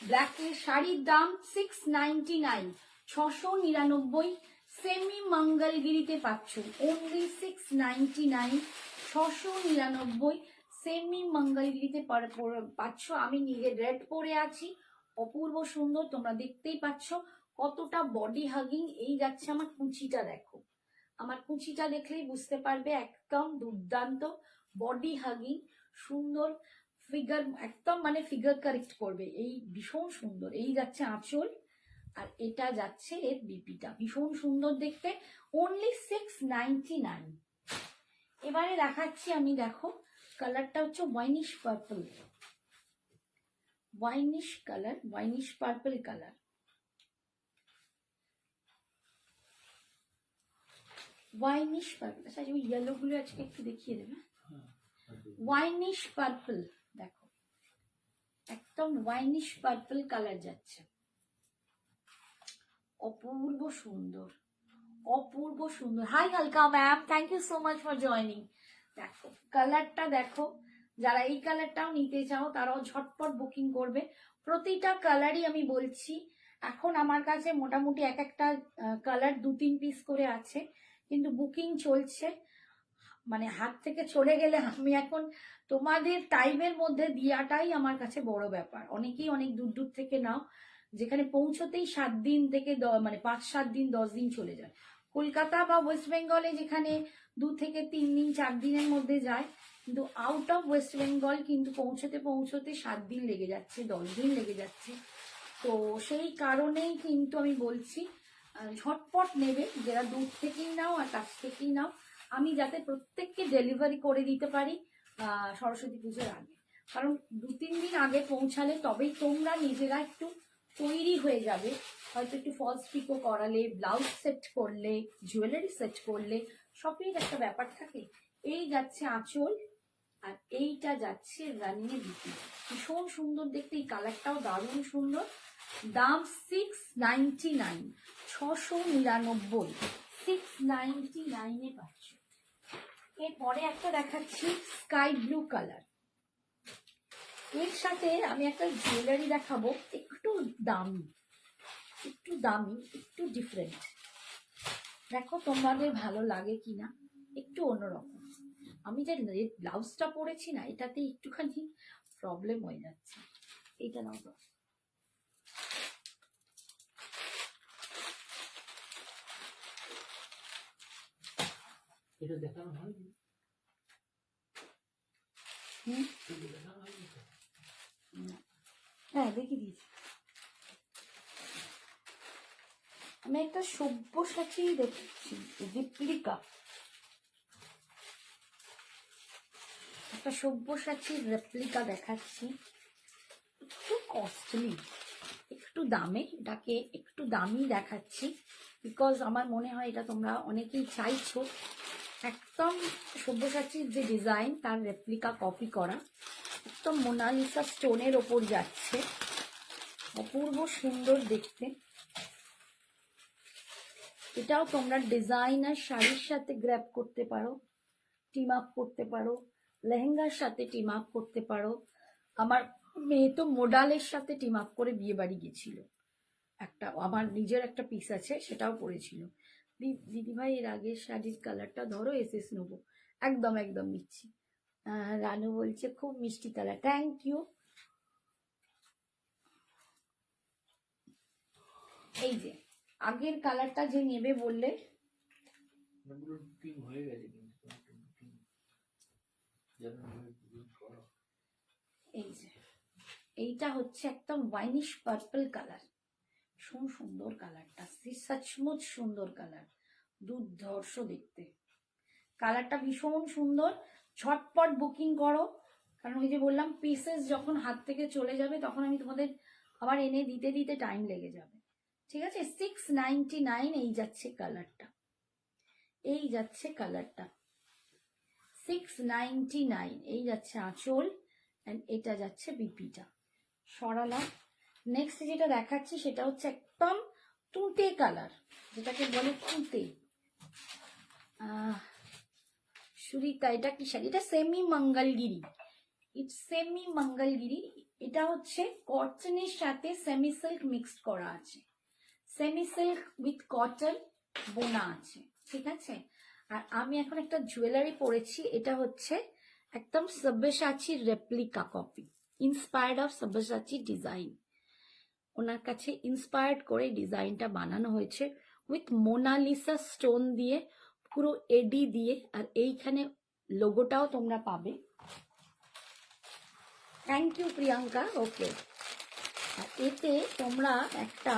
ব্ল্যাকের শাড়ির দাম 699, 699। সেমি মঙ্গলগিরিতে পাচ্ছ অনলি 699, 699 সেমি মঙ্গলগিরিতে পাচ্ছ। আমি নিজে রেড পরে আছি, অপূর্ব সুন্দর, তোমরা দেখতেই পাচ্ছ কতটা বডি হাগিং। এই যাচ্ছে আমার কুচিটা, দেখো আমার কুচিটা দেখলেই বুঝতে পারবে, একদম দুর্দান্ত বডি হাগিং, সুন্দর ফিগার, একদম মানে ফিগার কারেক্ট করবে, এই ভীষণ সুন্দর। এই যাচ্ছে আঁচল, আর এটা যাচ্ছে এর বিপিটা, ভীষণ সুন্দর দেখতে, অনলি 699। এবারে দেখাচ্ছি আমি, দেখো কালারটা হচ্ছে ওয়াইনিশ পার্পল, ওয়াইনিশ পার্পল কালার, ওয়াইনিশ পার্পল। আচ্ছা ওই ইয়েলো গুলো আজকে একটু দেখিয়ে দেবে। ওয়াইনিশ পার্পল দেখো, একদম ওয়াইনিশ পার্পল কালার যাচ্ছে, অপূর্ব সুন্দর, অপূর্ব সুন্দর। হাই হালকা ma'am, thank you so much for joining. দেখো কালারটা দেখো, যারা এই কালারটাও নিতে চাও তারাও ঝটপট বুকিং করবে। প্রতিটা কালারই আমি বলছি, এখন আমার কাছে মোটামুটি এক একটা কালার 2-3 পিস করে আছে, কিন্তু বুকিং চলছে, মানে হাত থেকে চলে গেলে আমি এখন তোমাদের টাইমের মধ্যে দিয়াটাই আমার কাছে বড় ব্যাপার। অনেকেই অনেক দূর দূর থেকে নাও, যেখানে পৌঁছতেই 7 দিন থেকে মানে 5-7 দিন 10 দিন চলে যায়। কলকাতা বা ওয়েস্ট বেঙ্গলে যেখানে 2 থেকে 3 দিন 4 দিনের মধ্যে যায়, কিন্তু আউট অফ ওয়েস্ট বেঙ্গল কিন্তু পৌঁছতে পৌঁছতে 7 দিন লেগে যাচ্ছে, 10 দিন লেগে যাচ্ছে। তো সেই কারণেই কিন্তু আমি বলছি ঝটপট নেবে, যারা দূর থেকেই নাও আর কাছ থেকেই নাও, আমি যাতে প্রত্যেককে ডেলিভারি করে দিতে পারি সরস্বতী পুজোর আগে। কারণ 2-3 দিন আগে পৌঁছালে তবেই তোমরা নিজেরা একটু তৈরি হয়ে যাবে। হয়তো একটু ফলস পিকো করালে, ব্লাউজ সেট করলে, জুয়েলারি সেট করলে, সবই একটা ব্যাপার থাকে। এই যাচ্ছে আঁচল, আর এইটা যাচ্ছে রানিয়ে বিপি। ভীষণ সুন্দর দেখতে, এই কালারটাও দারুণ সুন্দর। দাম 699, 699, 699 পাচ্ছ। এরপরে একটা দেখাচ্ছি স্কাই ব্লু কালার। এর সাথে আমি একটা জুয়েলারি দেখাবো, একটু দামি, একটু ডিফারেন্ট। দেখো তোমাদের ভালো লাগে কিনা, একটু অন্যরকম। আমি যে ব্লাউজটা পরেছি না, এটাতে একটুখানি প্রবলেম হয়ে যাচ্ছে। এইটা নাও তো।
এটা দেখানো হয়নি।
হ্যাঁ, দেখে দিয়েছি। আমি একটা সব্যসাচী দেখছি, রেপ্লিকা, একটা সব্যসাচীর রেপ্লিকা দেখাচ্ছি। একটু কস্টলি, একটু দামে, এটাকে একটু দামি দেখাচ্ছি বিকজ আমার মনে হয় এটা তোমরা অনেকেই চাইছো। একদম সব্যসাচীর যে ডিজাইন তার রেপ্লিকা কপি করা, একদম মোনালিসা স্টোনের ওপর যাচ্ছে, অপূর্ব সুন্দর দেখতে। এটাও তোমরা ডিজাইনার শাড়ির সাথে গ্র্যাব করতে পারো, টিম আপ করতে পারো, লেহেঙ্গার সাথে টিম আপ করতে পারো। আমার মেয়ে তো মোডালের সাথে টিম আপ করে বিয়ে বাড়ি গেছিল, একটা আমার নিজের একটা পিস আছে, সেটাও পরেছিল। দিদিভাই এর আগের শাড়ির কালারটা ধরো, এসএস নেবো। একদম একদম নিচ্ছি। রানু বলছে খুব মিষ্টি কালার, থ্যাংক ইউ। এই যে আগের কালারটা যে নেবে বললে,
হয়ে গেছে
এই যে এইটা হচ্ছে একদম ওয়াইনিশ পার্পল কালার। সুন্দর কালারটা, সচমুচ সুন্দর কালার, দুর্ধর্ষ দেখতে। কালারটা ভীষণ সুন্দর। ঝটপট বুকিং করো, কারণ ওই যে বললাম পিসেস যখন হাত থেকে চলে যাবে তখন আমি তোমাদের আবার এনে দিতে দিতে টাইম লেগে যাবে। ঠিক আছে, 699 এই যাচ্ছে কালারটা, এই যাচ্ছে কালারটা 699, এই যাচ্ছে আঁচল, এন্ড এটা যাচ্ছে বিপিটা। সরালাম। নেক্সট যেটা দেখাচ্ছি সেটা হচ্ছে একদম তুঁতে কালার, যেটাকে বলে তুঁতে। সুরিতা, এটা কি শাড়ি? এটা semi Mangalagiri, it's semi Mangalagiri. এটা হচ্ছে কটনের সাথে সেমি সিল্ক মিক্সড করা আছে, সেমি সিল্ক উইথ কটন বোনা আছে, ঠিক আছে। আর আমি এখন একটা জুয়েলারি পরেছি, এটা হচ্ছে একদম সব্যসাচীর replica copy, inspired of Sabyasachi design. ওনার কাছে ইন্সপায়ার্ড করে ডিজাইনটা বানানো হয়েছে উইথ মোনালিসা স্টোন দিয়ে, পুরো এডি দিয়ে, আর এইখানে লোগোটাও তোমরা পাবে। Thank you Priyanka. ওকে, আর এতে তোমরা একটা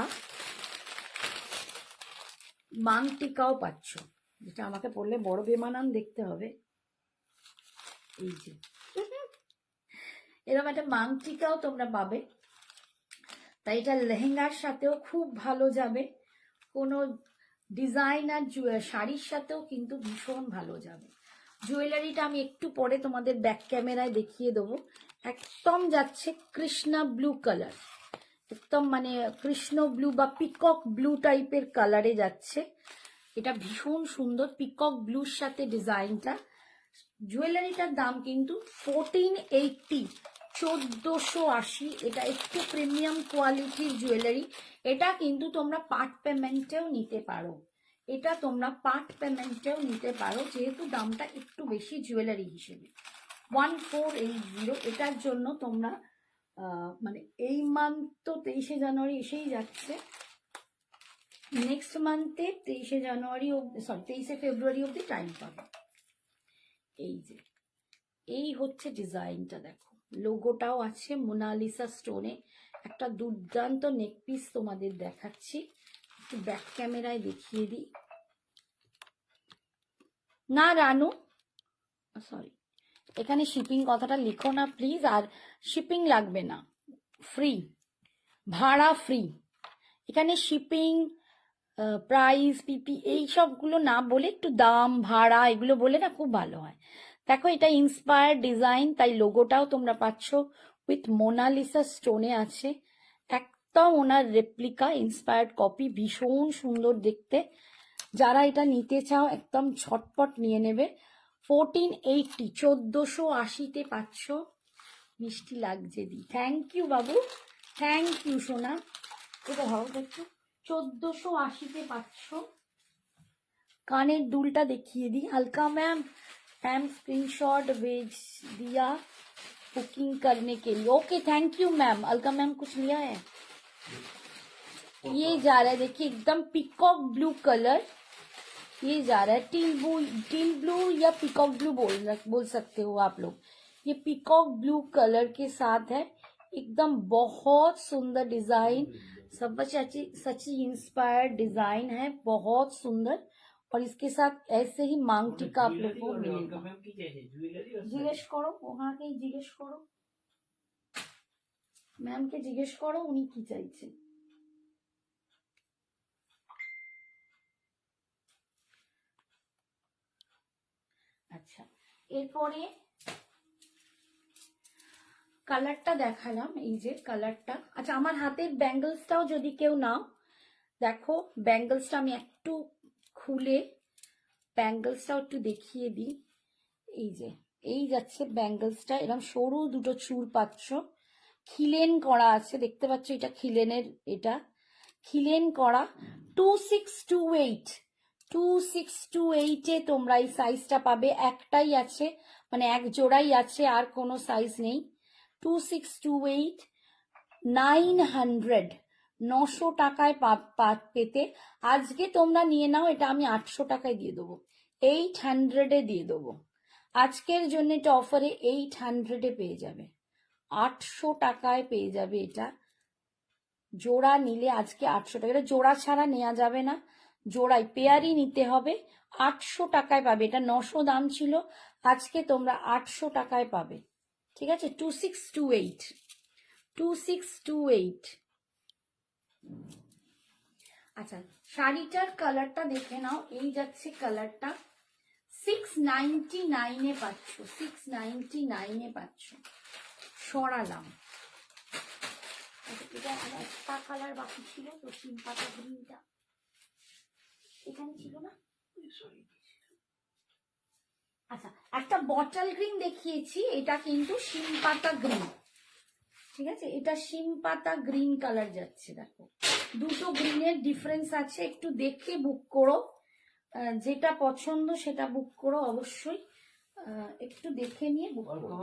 মাংটিকাও পাচ্ছ, যেটা আমাকে পড়লে বড় বেমানান দেখতে হবে। এই যে এরকম একটা মাংটিকাও তোমরা পাবে, তাই এটা লেহেঙ্গার সাথেও খুব ভালো যাবে, কোনো ডিজাইনার শাড়ির সাথেও কিন্তু ভীষণ ভালো যাবে। জুয়েলারিটা আমি একটু পরে তোমাদের ব্যাক ক্যামেরায় দেখিয়ে দেবো। একদম যাচ্ছে কৃষ্ণা ব্লু কালার, একদম মানে কৃষ্ণ ব্লু বা পিকক ব্লু টাইপের কালারে যাচ্ছে। এটা ভীষণ সুন্দর, পিকক ব্লুর সাথে ডিজাইনটা। জুয়েলারিটার দাম কিন্তু 1480, 1480। এটা একটু প্রিমিয়াম কোয়ালিটির জুয়েলারি। এটা কিন্তু তোমরা পার্ট পেমেন্টেও নিতে পারো, এটা তোমরা পার্ট পেমেন্টেও নিতে পারো, যেহেতু দামটা একটু বেশি জুয়েলারি হিসেবে। 1480, এটার জন্য তোমরা মানে এই মান্থ তো 23শে জানুয়ারি এসেই যাচ্ছে, নেক্সট মান্থে 23শে জানুয়ারি সরি 23শে ফেব্রুয়ারি অব্দি টাইম পাবে। এই যে এই হচ্ছে ডিজাইনটা, দেখো লোগোটাও আছে মোনালিসা স্টোনে। একটা দুর্দান্ত নেক পিস তোমাদের দেখাচ্ছি, একটু ব্যাক ক্যামেরায় দেখিয়ে দিই। না রানু, সরি, এখানে শিপিং কথাটা লিখো না প্লিজ, আর শিপিং লাগবে না, ফ্রি, ভাড়া ফ্রি। এখানে শিপিং, প্রাইস, পিপি এই সবগুলো না বলে একটু দাম ভাড়া এগুলো বলে না খুব ভালো হয়। দেখো এটা ইন্সপায়ার্ড ডিজাইন, তাই লোগোটাও তোমরা পাচ্ছ উইথ মোনালিসা স্টোনে আছে, একদম ওনার রেপ্লিকা ইন্সপায়ার্ড কপি, ভীষণ সুন্দর দেখতে। যারা এটা নিতে চাও একদম ঝটপট নিয়ে নেবে। 1480, 1480-তে পাচ্ছ। মিষ্টি লাগছে দি, thank you Babu, thank you সোনা। এটা ভালো দেখছো, 1480-তে পাচ্ছ। কানের দুলটা দেখিয়ে দিই। अलका मैम स्क्रीनशॉट भेज दिया बुकिंग करने के लिए। Okay thank you ma'am. Alka ma'am कुछ लिया है, ये जा रहा है देखिए एकदम पिकॉक ब्लू कलर, ये जा रहा है टील ब्लू या पिकॉक ब्लू बोल सकते हो आप लोग। ये पिकॉक ब्लू कलर के साथ है, एकदम बहुत सुंदर डिजाइन, सब सची इंस्पायर्ड डिजाइन है, बहुत सुंदर। और इसके साथ ऐसे ही मांग टीका आप लोग को मिलेगा। জিজ্ঞেস করো, ওনাকে জিজ্ঞেস করো, ম্যামকে জিজ্ঞেস করো উনি কি চাইছেন। আচ্ছা, এরপরে কালারটা দেখালাম, এই যে কালারটা। আচ্ছা, আমার হাতের ব্যাঙ্গলসটাও যদি কেউ নাও, দেখো ব্যাঙ্গলসটা আমি একটু খুলে ব্যাঙ্গলসটাও একটু দেখিয়ে দিই। এই যে এই যাচ্ছে ব্যাঙ্গলসটা, এরকম সরু দুটো চূড় পাচ্ছ, খিলেন করা আছে, দেখতে পাচ্ছ এটা খিলেনের, এটা খিলেন করা। 2628, 2628-এ তোমরা এই সাইজটা পাবে, একটাই আছে, মানে এক জোড়াই আছে, আর কোনো সাইজ নেই। 2628, 900, 900 টাকায় পেতে। আজকে তোমরা নিয়ে নাও, এটা আমি 800 টাকায় দিয়ে দেবো, 800-এ দিয়ে দেবো। আজকের জন্য এটা অফারে 800-এ পেয়ে যাবে, 800 টাকায় পেয়ে যাবে এটা। জোড়া নিলে আজকে 800 টাকা, এটা জোড়া ছাড়া নেওয়া যাবে না, জোড়াই পেয়ারই নিতে হবে। 800 টাকায় পাবে, এটা 900 দাম ছিল, আজকে তোমরা 800 টাকায় পাবে, ঠিক আছে। 2628, 2628। আচ্ছা, শাড়িটার কালারটা দেখে নাও, এই যাচ্ছে কালারটা, 699-এ পাচ্ছ, 699-এ পাচ্ছ। সরালাম, এটা একটা কালার বাকি ছিল তো, সিম্পাতা গ্রিনটা এখানে ছিল না। আচ্ছা, একটা বটল গ্রিন দেখিয়েছি, এটা কিন্তু সিম্পাতা গ্রিন, ঠিক আছে, এটা সিম্পাতা গ্রিন কালার যাচ্ছে। দেখো দুটো গ্রিনের ডিফারেন্স আছে, একটু দেখে বুক করো, যেটা পছন্দ সেটা বুক করো অবশ্যই, একটু দেখে নিয়ে बुक करो।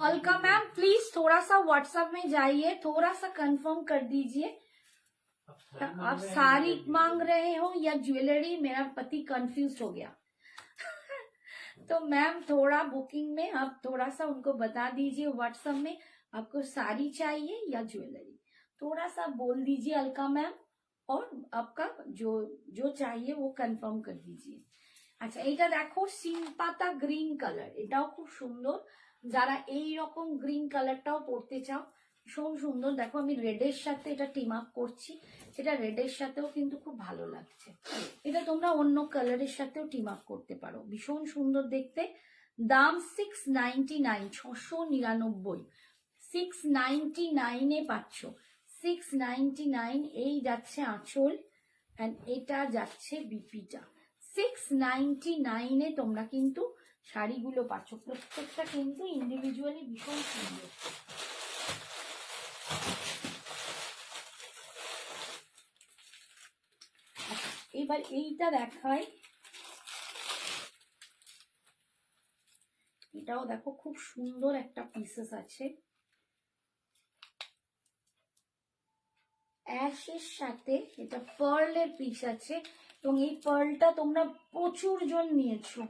अलका मैम प्लीज थोड़ा सा व्हाट्सएप में जाइए, थोड़ा सा कंफर्म कर दीजिए। आप साड़ी मांग रहे हो या ज्वेलरी, मेरा पति कंफ्यूज हो गया। तो मैम थोड़ा बुकिंग में आप थोड़ा सा उनको बता दीजिए व्हाट्सएप में, आपको साड़ी चाहिए या ज्वेलरी, थोड़ा सा बोल दीजिए अलका मैम, और आपका जो जो चाहिए वो कंफर्म कर दीजिए। আচ্ছা, এইটা দেখো সিম্পাতা গ্রিন কালার, এটাও খুব সুন্দর। যারা এই রকম গ্রিন কালারটাও পরতে চাও, ভীষণ সুন্দর। দেখো আমি রেডের সাথে এটা টিম আপ করছি, এটা রেডের সাথেও কিন্তু খুব ভালো লাগছে। এটা তোমরা অন্য কালারের সাথেও টিম আপ করতে পারো, ভীষণ সুন্দর দেখতে। দাম 699, 699, 699-এ পাচ্ছ, 699। এই যাচ্ছে আঁচল, এন্ড এটা যাচ্ছে বিপিটা। 699-এ তোমরা কিন্তু শাড়িগুলো পাচ্ছ, প্রত্যেকটা কিন্তু ইন্ডিভিজুয়ালি ভীষণ সুন্দর। এবার এইটা দেখাই, এটাও দেখো খুব সুন্দর একটা পিসেস আছে, অ্যাশের সাথে এটা পার্লের পিস আছে, এবং এই পার্লটা তোমরা প্রচুর জন নিয়েছো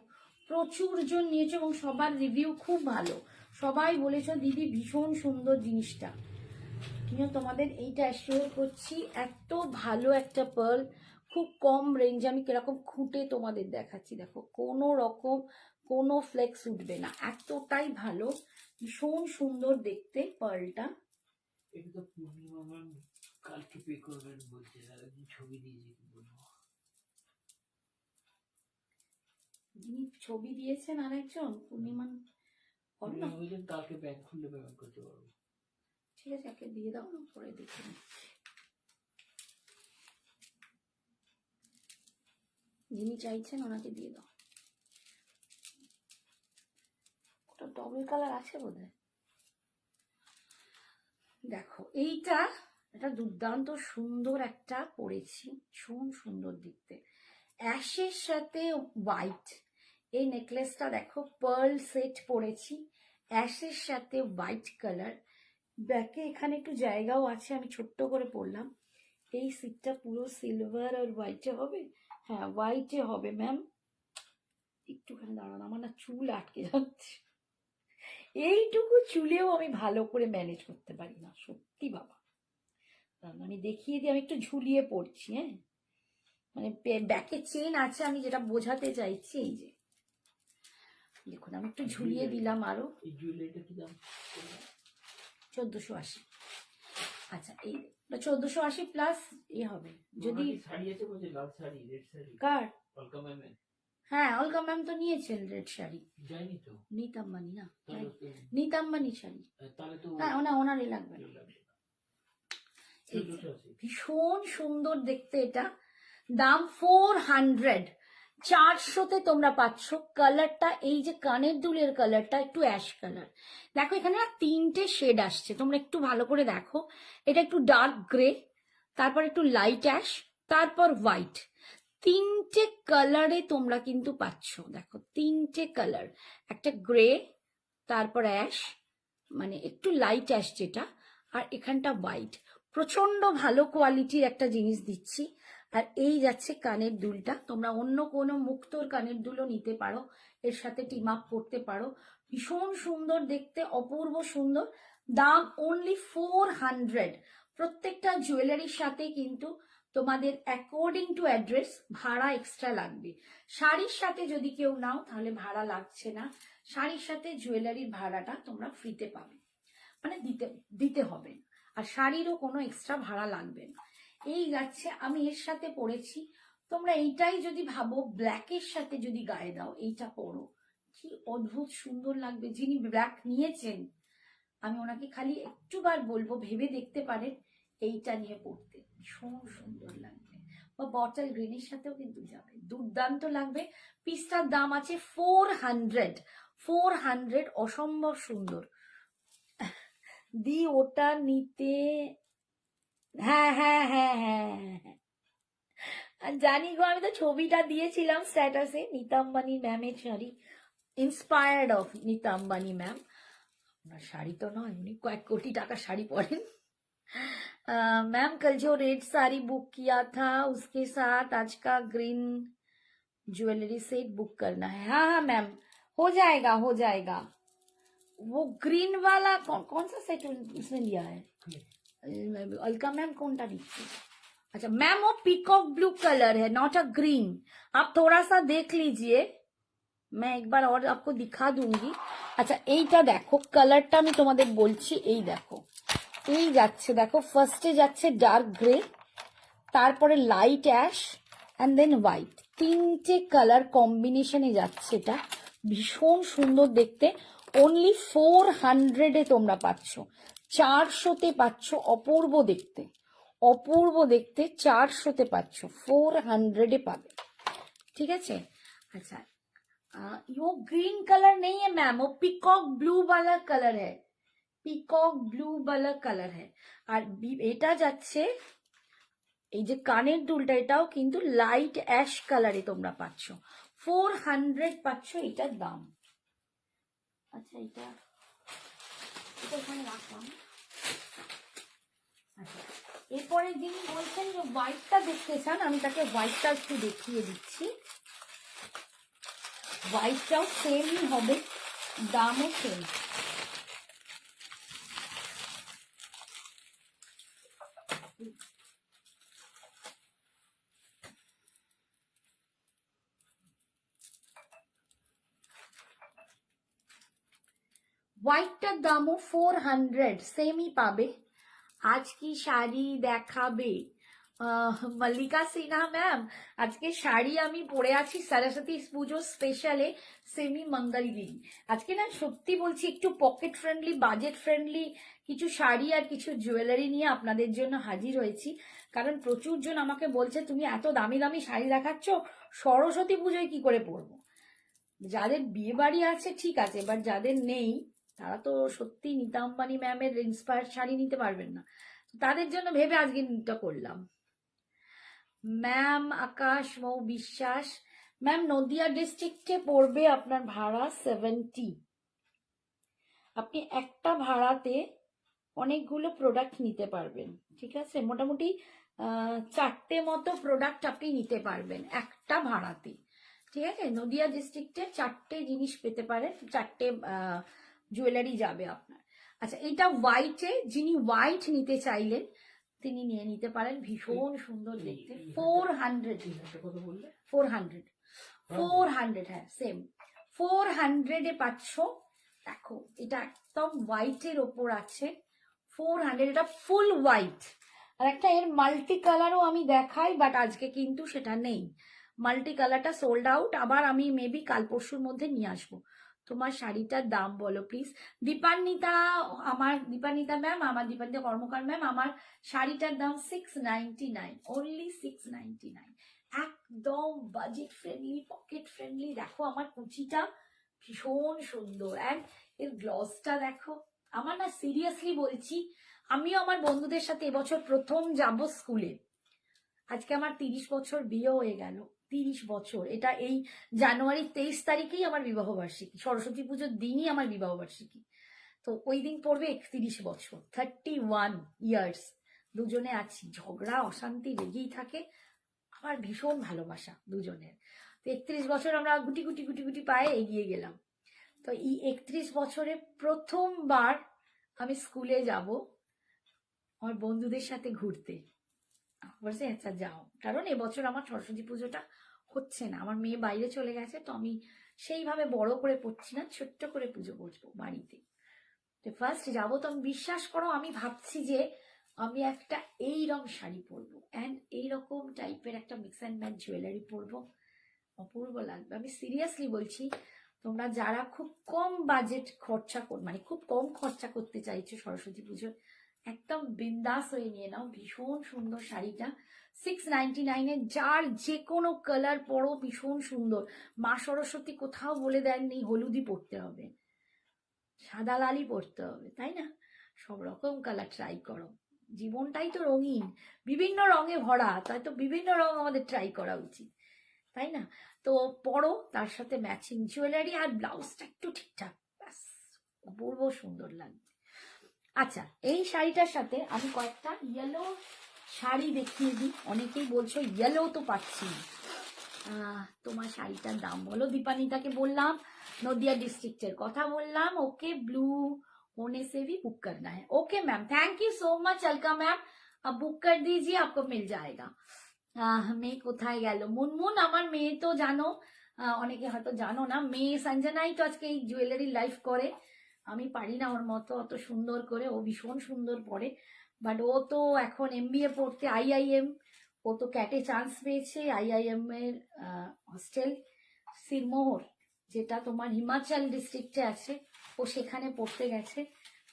এবং সবার রিভিউ খুব ভালো, সবাই বলেছো দিদি ভীষণ সুন্দর জিনিসটা। কিন্তু তোমাদের এইটা অ্যাসিওর করছি, এত ভালো একটা পার্ল, খুব কম রেঞ্জে। আমি কিরকম খুঁটে তোমাদের দেখাচ্ছি, দেখো কোনো রকম কোনো ফ্লেক্স উঠবে না, এতটাই ভালো, ভীষণ সুন্দর দেখতে পার্লটা।
এটা তো পূর্ণিমা ম্যাম কালকে পে করবেন বলছে, আর একদিন ছবি দিয়েছি কি বলবো।
যিনি ছবি দিয়েছেন আরেকজন পূর্ণিমা, করো না,
বলছেন কালকে ব্যাংক খুললে পেমেন্ট করতে পারবো।
ঠিক আছে, একে দিয়ে দাও না, পরে দেখে নিচ্ছি। যিনি চাইছেন ওনাকে দিয়ে দাও। ওটা ডবল কালার আছে বোধহয়। দেখো এইটা, এটা দুর্দান্ত সুন্দর একটা পরেছি, ভীষণ সুন্দর দেখতে, অ্যাশের সাথে হোয়াইট। এই নেকলেসটা দেখো পার্ল সেট পরেছি, অ্যাশের সাথে হোয়াইট কালার, ব্যাকে এখানে একটু জায়গাও আছে, আমি ছোট্ট করে পরলাম। এই সিটটা পুরো সিলভার আর হোয়াইটে হবে, হ্যাঁ হোয়াইটে হবে ম্যাম। একটুখানি দাঁড়ান, আমার না চুল আটকে যাচ্ছে, এইটুকু চুলেও আমি ভালো করে ম্যানেজ করতে পারি না সত্যি বাবা। কারণ আমি দেখিয়ে দিই, আমি একটু ঝুলিয়ে পড়ছি, হ্যাঁ মানে ব্যাকে চেন আছে, আমি যেটা বোঝাতে চাইছি এই যে দেখুন, আমি একটু ঝুলিয়ে দিলাম আরো।
এই জুয়েলারিটা কি দাম?
1480। আচ্ছা এই 1480 প্লাস এ হবে যদি।
শাড়ি আছে বলছে, লাল শাড়ি, রেড শাড়ি।
কার?
অলকা ম্যামের।
হ্যাঁ অলকা ম্যাম তো নিয়েছেন রেড শাড়ি।
যায়নি তো?
নীতা আম্বানি না, নীতা আম্বানি শাড়ি।
তাহলে তো
হ্যাঁ ওনারই লাগবে। ভীষণ সুন্দর দেখতে এটা, দাম 400, 400-তে তোমরা পাচ্ছ। কালারটা এই যে কানের দুলের কালারটা একটু অ্যাশ কালার, দেখো এখানে না 3টে শেড আসছে, তোমরা একটু ভালো করে দেখো। এটা একটু ডার্ক গ্রে, তারপর একটু লাইট অ্যাশ, তারপর হোয়াইট, 3টে কালারে তোমরা কিন্তু পাচ্ছ। দেখো 3টে কালার, একটা গ্রে, তারপর অ্যাশ মানে একটু লাইট অ্যাশ যেটা, আর এখানটা হোয়াইট। প্রচন্ড ভালো কোয়ালিটির একটা জিনিস দিচ্ছি। আর এই যাচ্ছে কানের দুলটা, তোমরা অন্য কোনো মুক্তোর কানের দুলও নিতে পারো, এর সাথে টিম আপ করতে পারো, ভীষণ সুন্দর দেখতে, অপূর্ব সুন্দর। দাম অনলি 400। প্রত্যেকটা জুয়েলারির সাথে কিন্তু তোমাদের অ্যাকর্ডিং টু অ্যাড্রেস ভাড়া এক্সট্রা লাগবে। শাড়ির সাথে যদি কেউ নাও তাহলে ভাড়া লাগছে না, শাড়ির সাথে জুয়েলারির ভাড়াটা তোমরা ফ্রিতে পাবে, মানে দিতে হবে, আর শাড়িরও কোনো এক্সট্রা ভাড়া লাগবে না। এই যাচ্ছে, আমি এর সাথে পরেছি, তোমরা এইটাই যদি ভাবো ব্ল্যাকের সাথে যদি গায়ে দাও, এইটা পরো, কি অদ্ভুত সুন্দর লাগবে। যিনি ব্ল্যাক নিয়েছেন আমি ওনাকে খালি একটুবার বলবো ভেবে দেখতে পারেন এইটা নিয়ে পড়তে, ভীষণ সুন্দর লাগবে, বা বটল গ্রিনের সাথেও কিন্তু যাবে, দুর্দান্ত লাগবে। পিসটার দাম আছে 400, অসম্ভব সুন্দর। দি ওটা নিতে, হ্যাঁ হ্যাঁ হ্যাঁ হ্যাঁ হ্যাঁ জানি গো, আমি তো ছবিটা দিয়েছিলাম স্ট্যাটাসে, নীতা আম্বানি ম্যামের শাড়ি, inspired of Nita Ambani ma'am. ওনার শাড়ি তো নয়, উনি কয়েক কোটি টাকা শাড়ি পরেন। मैम कल जो रेड साड़ी बुक किया था उसके साथ आज का ग्रीन ज्वेलरी सेट बुक करना है। हाँ हाँ मैम हो जाएगा हो जाएगा। वो ग्रीन वाला कौन सा सेट उसने लिया है? अलका मैम कौन टा दिखती? अच्छा मैम वो पीकॉक ब्लू कलर है, नॉट अ ग्रीन। आप थोड़ा सा देख लीजिए, मैं एक बार और आपको दिखा दूंगी। अच्छा এইটা দেখো, কালারটা আমি তোমাদের বলছি, এই দেখো এই যাচ্ছে, দেখো ফার্স্টে যাচ্ছে ডার্ক গ্রে, তারপরে light ash and then white, 3টে কালার কম্বিনেশনে যাচ্ছে, এটা ভীষণ সুন্দর দেখতে। অনলি 400-এ তোমরা পাচ্ছ, 400-তে পাচ্ছ, অপূর্ব দেখতে, অপূর্ব দেখতে, 400-তে পাচ্ছ, 400-এ পাবে, ঠিক আছে। अच्छा वो ग्रीन कलर नहीं है मैम, वो पिकॉक ब्लू वाला कलर है, পিকক ব্লু वाला কালার है। আর এটা যাচ্ছে এই যে কানের দুলটা, এটাও কিন্তু লাইট অ্যাশ কালারে তোমরা পাচ্ছ, 400 পাচ্ছ এটার দাম। আচ্ছা এটা এখানে রাখলাম। আচ্ছা এরপরে যিনি বলছেন যে হোয়াইটটা দেখতে চান, আমি তাকে হোয়াইটটা একটু দেখিয়ে দিচ্ছি। হোয়াইটটাও সেমই হবে, দামও সেম। হোয়াইটটার দামও 400, সেমই পাবে। আজ কি শাড়ি দেখাবে? মল্লিকা সিনহা ম্যাম, আজকে শাড়ি আমি পরে আছি সরস্বতী পুজো স্পেশালে সেমি মঙ্গলগিরি। আজকে না সত্যি বলছি একটু পকেট ফ্রেন্ডলি, বাজেট ফ্রেন্ডলি কিছু শাড়ি আর কিছু জুয়েলারি নিয়ে আপনাদের জন্য হাজির হয়েছি। কারণ প্রচুর জন আমাকে বলছে তুমি এত দামি দামি শাড়ি দেখাচ্ছ, সরস্বতী পুজোয় কি করে পরবো? যাদের বিয়ে বাড়ি আছে ঠিক আছে, বাট যাদের নেই তারা তো সত্যি নীতা আম্বানি ম্যামের ইন্সপায়ার্ড শাড়ি নিতে পারবেন না। তাদের জন্য ভেবে আজকে নিটা করলাম। ম্যাম আকাশ মৌ বিশ্বাস, ম্যাম নদিয়া ডিস্ট্রিক্টে পড়বে আপনার ভাড়া 70। আপনি একটা ভাড়াতে অনেকগুলো প্রোডাক্ট নিতে পারবেন, ঠিক আছে? মোটামুটি 4টে মতো প্রোডাক্ট আপনি নিতে পারবেন একটা ভাড়াতে, ঠিক আছে? নদিয়া ডিস্ট্রিক্টে 4টে জিনিস পেতে পারেন, 4টে জুয়েলারি যাবে আপনার। আচ্ছা, এটা হোয়াইটে, যিনি হোয়াইট নিতে চাইলেন তিনি নিয়ে নিতে পারেন, ভীষণ সুন্দর দেখতে। 400, 400, হ্যাঁ সেম 400-এ পাচ্ছ। দেখো এটা একদম হোয়াইটের ওপর আছে, 400, এটা ফুল হোয়াইট। আর একটা এর মাল্টি কালারও আমি দেখাই, বাট আজকে কিন্তু সেটা নেই, মাল্টি কালারটা সোল্ড আউট। আবার আমি মেবি কাল পরশুর মধ্যে নিয়ে আসবো। তোমার শাড়িটার দাম বলো প্লিজ। দীপান্বিতা ম্যাম, আমার দীপান্বিতা কর্মকার ম্যাম, আমার শাড়িটার দাম 699, অনলি 699, একদম বাজেট ফ্রেন্ডলি, পকেট ফ্রেন্ডলি। দেখো আমার কুচিটা ভীষণ সুন্দর, অ্যান্ড এর গ্লসটা দেখো। আমার না সিরিয়াসলি বলছি, আমিও আমার বন্ধুদের সাথে এবছর প্রথম যাব স্কুলে। আজকে আমার 30 বছর বিয়ে হয়ে গেল, 30 বছর। এটা এই জানুয়ারি 23 তারিখেই আমার বিবাহ বার্ষিকী, সরস্বতী পুজোর দিনই আমার বিবাহ বার্ষিকী। তো ওই দিন পড়বে 31 বছর, 31 ইয়ার্স দুজনে আছি। ঝগড়া অশান্তি লেগেই থাকে, আমার ভীষণ ভালোবাসা দুজনের। তো 31 বছর আমরা গুটি গুটি গুটি গুটি পায়ে এগিয়ে গেলাম। তো এই 31 বছরে প্রথমবার আমি স্কুলে যাব আমার বন্ধুদের সাথে ঘুরতে। বলছে আচ্ছা যাও, কারণ এবছর আমার সরস্বতী পুজোটা হচ্ছে না, আমার মেয়ে বাইরে চলে গেছে, তো আমি সেইভাবে বড় করে পড়ছি না, ছোট্ট করে পুজো করবো বাড়িতে। তো ফার্স্ট যাবো, তো আমি বিশ্বাস করো আমি ভাবছি যে আমি একটা এইরকম শাড়ি পরবো, অ্যান্ড এইরকম টাইপের একটা মিক্স অ্যান্ড ম্যাচ জুয়েলারি পরবো, অপূর্ব লাগবে। আমি সিরিয়াসলি বলছি, তোমরা যারা খুব কম বাজেট খরচা মানে খুব কম খরচা করতে চাইছো সরস্বতী পুজোর, একদম বিন্দাস হয়ে নিয়ে নাও। ভীষণ সুন্দর শাড়িটা, 699-এ, যার যে কোনো কালার পরো ভীষণ সুন্দর। মা সরস্বতী কোথাও বলে দেননি হলুদই পরতে হবে, সাদা লালই পরতে হবে, তাই না? সব রকম কালার ট্রাই করো, জীবনটাই তো রঙিন, বিভিন্ন রঙে ভরা, তাই তো বিভিন্ন রং আমাদের ট্রাই করা উচিত, তাই না? তো পরো, তার সাথে ম্যাচিং জুয়েলারি আর ব্লাউজটা একটু ঠিকঠাক, ব্যাস অপূর্ব সুন্দর লাগবে। আচ্ছা, এই শাড়িটার সাথে আমি কয়েকটা ইয়েলো শাড়ি দেখিয়ে দিই। অনেকেই বলছো ইয়েলো তো পাচ্ছি না। তোমার শাড়িটার দাম বলো। दीपानिता के बोललाम, नदिया डिस्ट्रिक्टर কথা বললাম। ओके, ब्लू होने से भी बुक करना है। Okay ma'am, thank you so much Alka ma'am, अब बुक कर दीजिए, आपको मिल जाएगा। মেয়ে কোথায় গেল? মুনমুন আমার মেয়ে তো জানো, অনেকে হয়তো জানো না, মেয়ে সঞ্জনাই তো আজকে এই জুয়েলারি লাইফ করে। আমি পারি না ওর মতো অত সুন্দর করে, ও ভীষণ সুন্দর পরে, বাট ও তো এখন MBA পড়তে IIM, ও তো ক্যাটে চান্স পেয়েছে, IIM এর হস্টেল সিরমোহর, যেটা তোমার হিমাচল ডিস্ট্রিক্টে আছে, ও সেখানে পড়তে গেছে।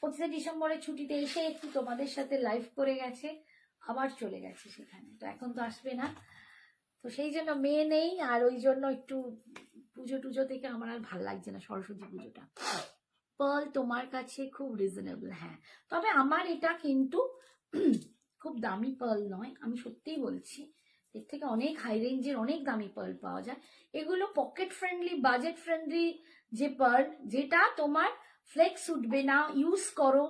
25 ডিসেম্বরের ছুটিতে এসে একটু তোমাদের সাথে লাইভ করে গেছে, আবার চলে গেছে সেখানে, তো এখন তো আসবে না। তো সেই জন্য মেয়ে নেই, আর ওই জন্য একটু পুজো টুজো থেকে আমার আর ভাল লাগছে না সরস্বতী পুজোটা। পার্ল তোমার কাছে খুব রিজনেবল, হ্যাঁ, তবে আমার এটা কিন্তু খুব দামি পার্ল নয়, আমি সত্যিই বলছি, এর থেকে অনেক হাই রেঞ্জের অনেক দামি পার্ল পাওয়া যায়। এগুলো পকেট ফ্রেন্ডলি, বাজেট ফ্রেন্ডলি যে পার্ল, যেটা তোমার ফ্লেক্স উঠবে না, ইউজ করো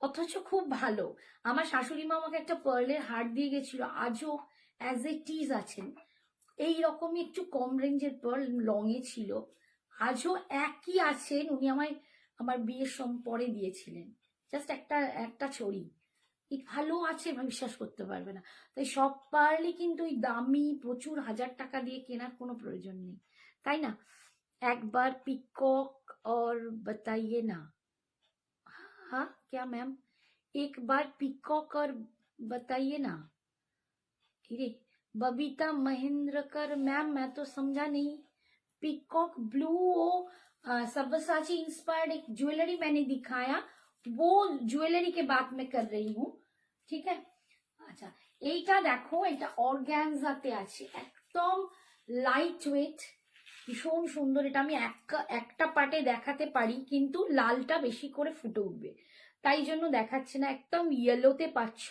অথচ খুব ভালো। আমার শাশুড়ি মা আমাকে একটা পার্লের হার দিয়ে গেছিল, আজও অ্যাজ এ টিজ আছেন। এই রকমই একটু কম রেঞ্জের পার্ল লং এ ছিল, আজও একই আছেন। উনি আমায় আমার বিয়ের পরে দিয়েছিলেন, জাস্ট একটা একটা ছড়ি। এই ভালো আছে, আমি বিশ্বাস করতে পারবে না। তাই সব পার্লই কিন্তু ওই দামি প্রচুর হাজার টাকা দিয়ে কেনার কোনো প্রয়োজন নেই, তাই না? একবার পিকক और बताइए ना। हाँ क्या मैम, एक बार पिकॉक और बताइए ना। अरे बबीता महेंद्रकर मैम, मैं तो समझा नहीं। पिकॉक ब्लू वो सब्यसाची इंस्पायर्ड एक ज्वेलरी मैंने दिखाया, वो ज्वेलरी के बात में कर रही हूँ, ठीक है। আচ্ছা, এইটা দেখো, এটা অর্গ্যানজাতে আছে, একদম লাইট ওয়েট, ভীষণ সুন্দর। এটা আমি একটা পার্টে দেখাতে পারি, কিন্তু লালটা বেশি করে ফুটে উঠবে, তাই জন্য দেখাচ্ছে না। একদম ইয়েলোতে পাচ্ছ।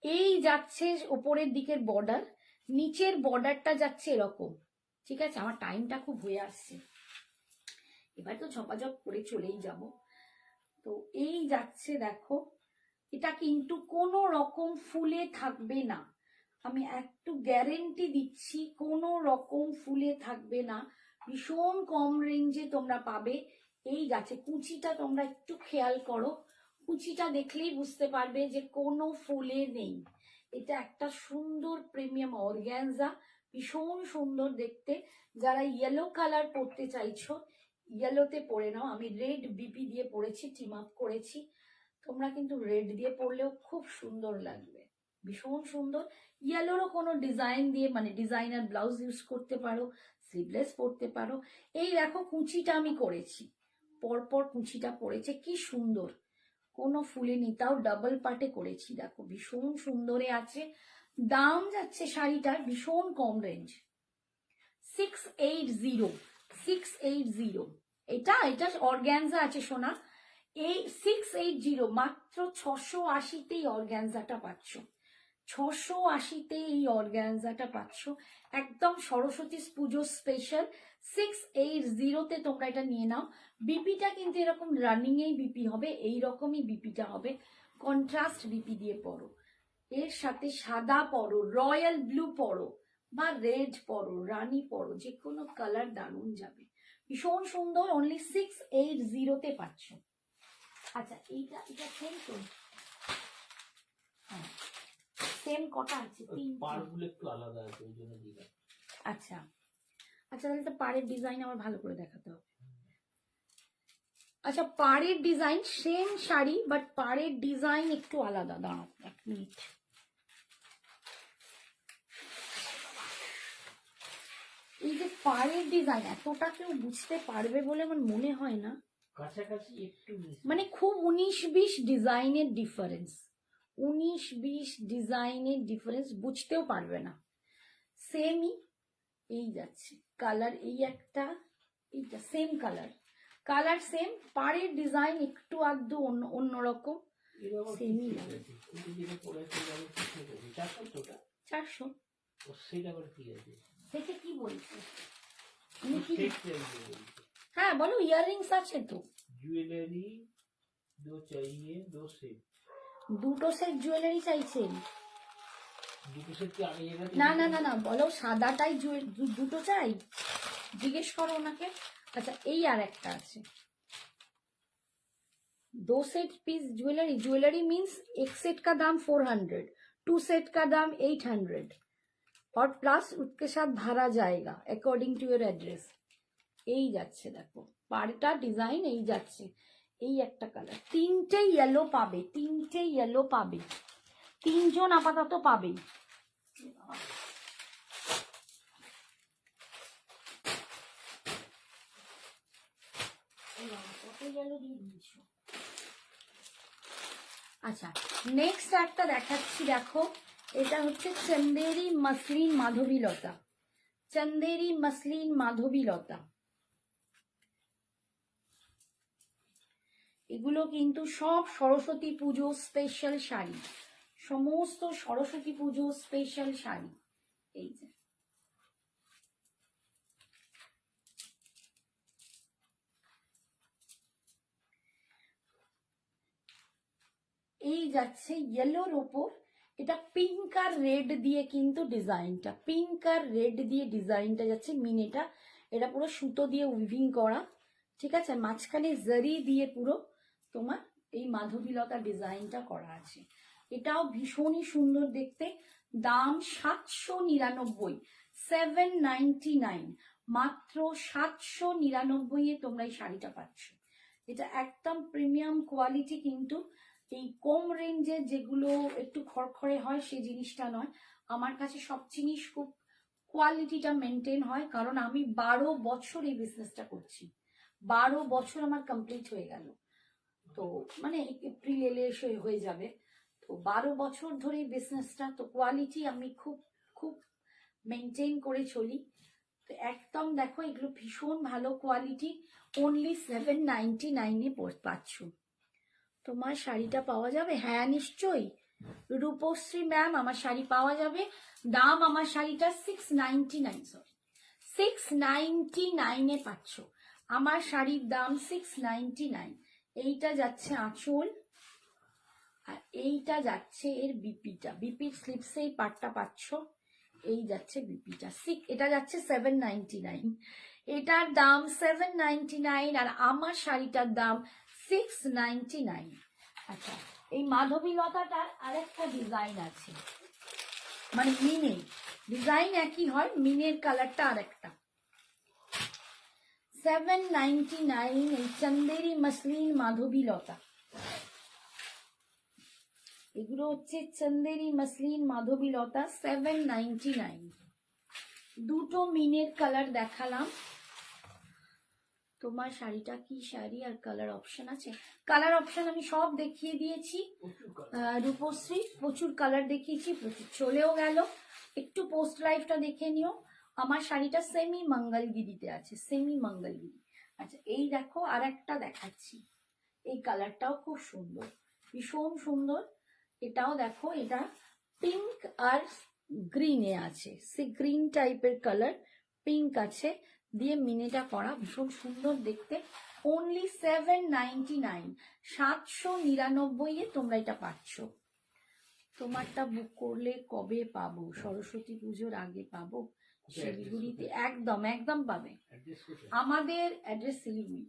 এই যাচ্ছে ওপরের দিকের বর্ডার, নিচের বর্ডারটা যাচ্ছে এরকম, ঠিক আছে। আমার টাইমটা খুব হয়ে আসছে, এবার তো ঝপাঝপ করে চলেই যাব। তো এই যাচ্ছে দেখো, এটা কিন্তু কোনো রকম ফুলে থাকবে না, আমি একটু গ্যারেন্টি দিচ্ছি, কোনো রকম ফুলে থাকবে না। ভীষণ কম রেঞ্জে তোমরা পাবে। এই যাচ্ছে কুচিটা, তোমরা একটু খেয়াল করো, কুচিটা দেখলেই বুঝতে পারবে যে কোনো ফুলে নেই। এটা একটা সুন্দর প্রিমিয়াম অর্গ্যানজা, ভীষণ সুন্দর দেখতে। যারা ইয়েলো কালার পরতে চাইছো, ইয়েলোতে পরে নাও। আমি রেড বিপি দিয়ে পরেছি, টিম আপ করেছি। তোমরা কিন্তু রেড দিয়ে পরলেও খুব সুন্দর লাগবে, ভীষণ সুন্দর। ইয়েলোরও কোনো ডিজাইন দিয়ে, মানে ডিজাইনার ব্লাউজ ইউজ করতে পারো, স্লিভলেস পরতে পারো। এই দেখো কুচিটা আমি করেছি, পরপর কুচিটা পড়েছে, কি সুন্দর, কোনো ফুলেনি, তাও ডাবল পার্টে করেছি। দেখো ভীষণ সুন্দরে আছে। দাম যাচ্ছে শাড়িটার ভীষণ কম রেঞ্জ, 680, 680। এটা এটা অর্গ্যানজা আছে সোনা, এই 680, মাত্র 680তেই অর্গ্যানজাটা পাচ্ছ, 680তে এই অর্গ্যানজাটা পাচ্ছ, একদম সরস্বতী পুজো স্পেশাল। 680তে তোমরা এটা নিয়ে নাও। বিপিটা কিন্তু এরকম রানিং এই বিপি হবে, এইরকমই বিপিটা হবে, কন্ট্রাস্ট বিপি দিয়ে পরো। এর সাথে সাদা পরো, রয়্যাল ব্লু পরো, বা রেড পরো, রানী পরো, যে কোনো কালার দারুণ যাবে, ভীষণ সুন্দর। অনলি 680তে পাচ্ছ। আচ্ছা, এইটা এটা সেম তো, হ্যাঁ সেম কটা আছে,
পাড়গুলো একটু আলাদা আছে, ওই জন্য দিলাম।
আচ্ছা আচ্ছা, তাহলে তো পাড়ের ডিজাইন আমার ভালো করে দেখাতে হবে। আচ্ছা, পাড়ের ডিজাইন সেম শাড়ি, বাট পাড়ের ডিজাইন একটু আলাদা। দাঁড়াও এক মিনিট, এই যে পাড়ের ডিজাইন এতটা কেউ বুঝতে পারবে বলে আমার মনে হয় না,
কাছাকাছি একটু
মানে খুব 19-20 ডিজাইনের ডিফারেন্স, 19-20 ডিজাইনের ডিফারেন্স, বুঝতেও পারবে না। সেমই এই যাচ্ছে কালার, এই একটা, এইটা সেম কালার, কালার সেম, পাড়ের ডিজাইন একটু আধটু অন্যরকম, সেমই লাগে। 400। দেখে কি বলছে, হ্যাঁ বলো, ইয়াররিংস আছে তো,
জুয়েলারি দো চাইয়ে, দো সেট,
দুটো সেট জুয়েলারি চাইছেন?
দুটো সেট কি আগে
না না না না, বলো সাদাটাই দুটো চাই, জিজ্ঞেস করো ওনাকে। আচ্ছা, এই আর একটা আছে, दो set piece jewellery, jewellery means एक सेट का दाम 400, 2 सेट का दाम 800, और प्लस उसके साथ भरा जाएगा अकॉर्डिंग टू योर एड्रेस। এই যাচ্ছে দেখো, পাড়টা ডিজাইন এই যাচ্ছে, এই একটা কালার, তিনটে ইয়েলো পাবে, তিনটে ইয়েলো পাবে, তিনজন আপাতত পাবেই। কত ইয়েলো দিয়ে দিয়েছো। আচ্ছা, নেক্সট একটা দেখাচ্ছি, দেখো এটা হচ্ছে চন্দেরি মসলিন মাধবীলতা, চন্দেরি মসলিন মাধবীলতা। এগুলো কিন্তু সব সরস্বতী পুজো স্পেশাল শাড়ি, সমস্ত সরস্বতী পুজো স্পেশাল শাড়ি। এই যে যাচ্ছে ইয়েলোর ওপর, এটা পিঙ্ক আর রেড দিয়ে কিন্তু ডিজাইনটা, পিঙ্ক আর রেড দিয়ে ডিজাইনটা যাচ্ছে মিনেটা। এটা পুরো সুতো দিয়ে উইভিং করা, ঠিক আছে, মাঝখানে জারি দিয়ে পুরো তোমার এই মাধবীলতা ডিজাইনটা করা আছে। এটাও ভীষণই সুন্দর দেখতে। দাম 799, 799, মাত্র 799 তোমরা এই শাড়িটা পাচ্ছ। এটা একদম প্রিমিয়াম কোয়ালিটি, কিন্তু এই কম রেঞ্জের যেগুলো একটু খড়খড়ে হয় সেই জিনিসটা নয়। আমার কাছে সব জিনিস খুব কোয়ালিটিটা মেনটেন হয়, কারণ আমি 12 বছর এই বিজনেসটা করছি। 12 বছর আমার কমপ্লিট হয়ে গেল, তো মানে এপ্রিল এলে হয়ে যাবে। তো 12 বছর ধরে এই বিজনেসটা, তো কোয়ালিটি আমি খুব খুব মেনটেন করে চলি। তো একদম দেখো এগুলো ভীষণ ভালো কোয়ালিটি, অনলি 799 পাচ্ছ। তোমার শাড়িটা পাওয়া যাবে? হ্যাঁ নিশ্চয়ই রূপশ্রী ম্যাম, আমার শাড়ি পাওয়া যাবে। দাম আমার শাড়িটা 699, সরি 699 পাচ্ছ। আমার শাড়ির দাম 699। এইটা যাচ্ছে আঁচল, আর এইটা যাচ্ছে এর বিপিটা, বিপির স্লিপসে এই পাটটা পাচ্ছ। এই যাচ্ছে বিপিটা, এটা যাচ্ছে 799। এটার দাম 799, আর আমার শাড়িটার দাম 699। আচ্ছা, এই মাধবীলতাটার আরেকটা ডিজাইন আছে, মানে মিনে ডিজাইন একই হয়, মিনের কালারটা আরেকটা। 799 এই চন্দেরি মসলিন মাধবীলতা। এগুলো হচ্ছে চন্দেরি মসলিন মাধবীলতা, 799। দুটো মিনের কালার দেখালাম। তোমার শাড়িটা কি শাড়ি আর কালার অপশন আছে? কালার অপশন আমি সব দেখিয়ে দিয়েছি। রূপশ্রী প্রচুর কালার দেখিয়েছি, প্রচুর চলেও গেল। একটু পোস্ট লাইফটা দেখে নিও। আমার শাড়িটা সেমি মঙ্গলগিরিতে আছে, সেমি মঙ্গলগিরি। আচ্ছা, এই দেখো আর একটা দেখাচ্ছি, এই কালারটাও খুব সুন্দর, ভীষণ সুন্দর। এটাও দেখো, এটা পিঙ্ক আর গ্রিনে আছে, সে গ্রিন টাইপের কালার, পিঙ্ক আছে দিয়ে মিনেটা করা, ভীষণ সুন্দর দেখতে। অনলি 799, 799 তোমরা এটা পাচ্ছ। তোমারটা বুক করলে কবে পাবো? সরস্বতী পুজোর আগে পাবো শিলিগুড়িতে? একদম একদম পাবে। আমাদের অ্যাড্রেস শিলিগুড়ি।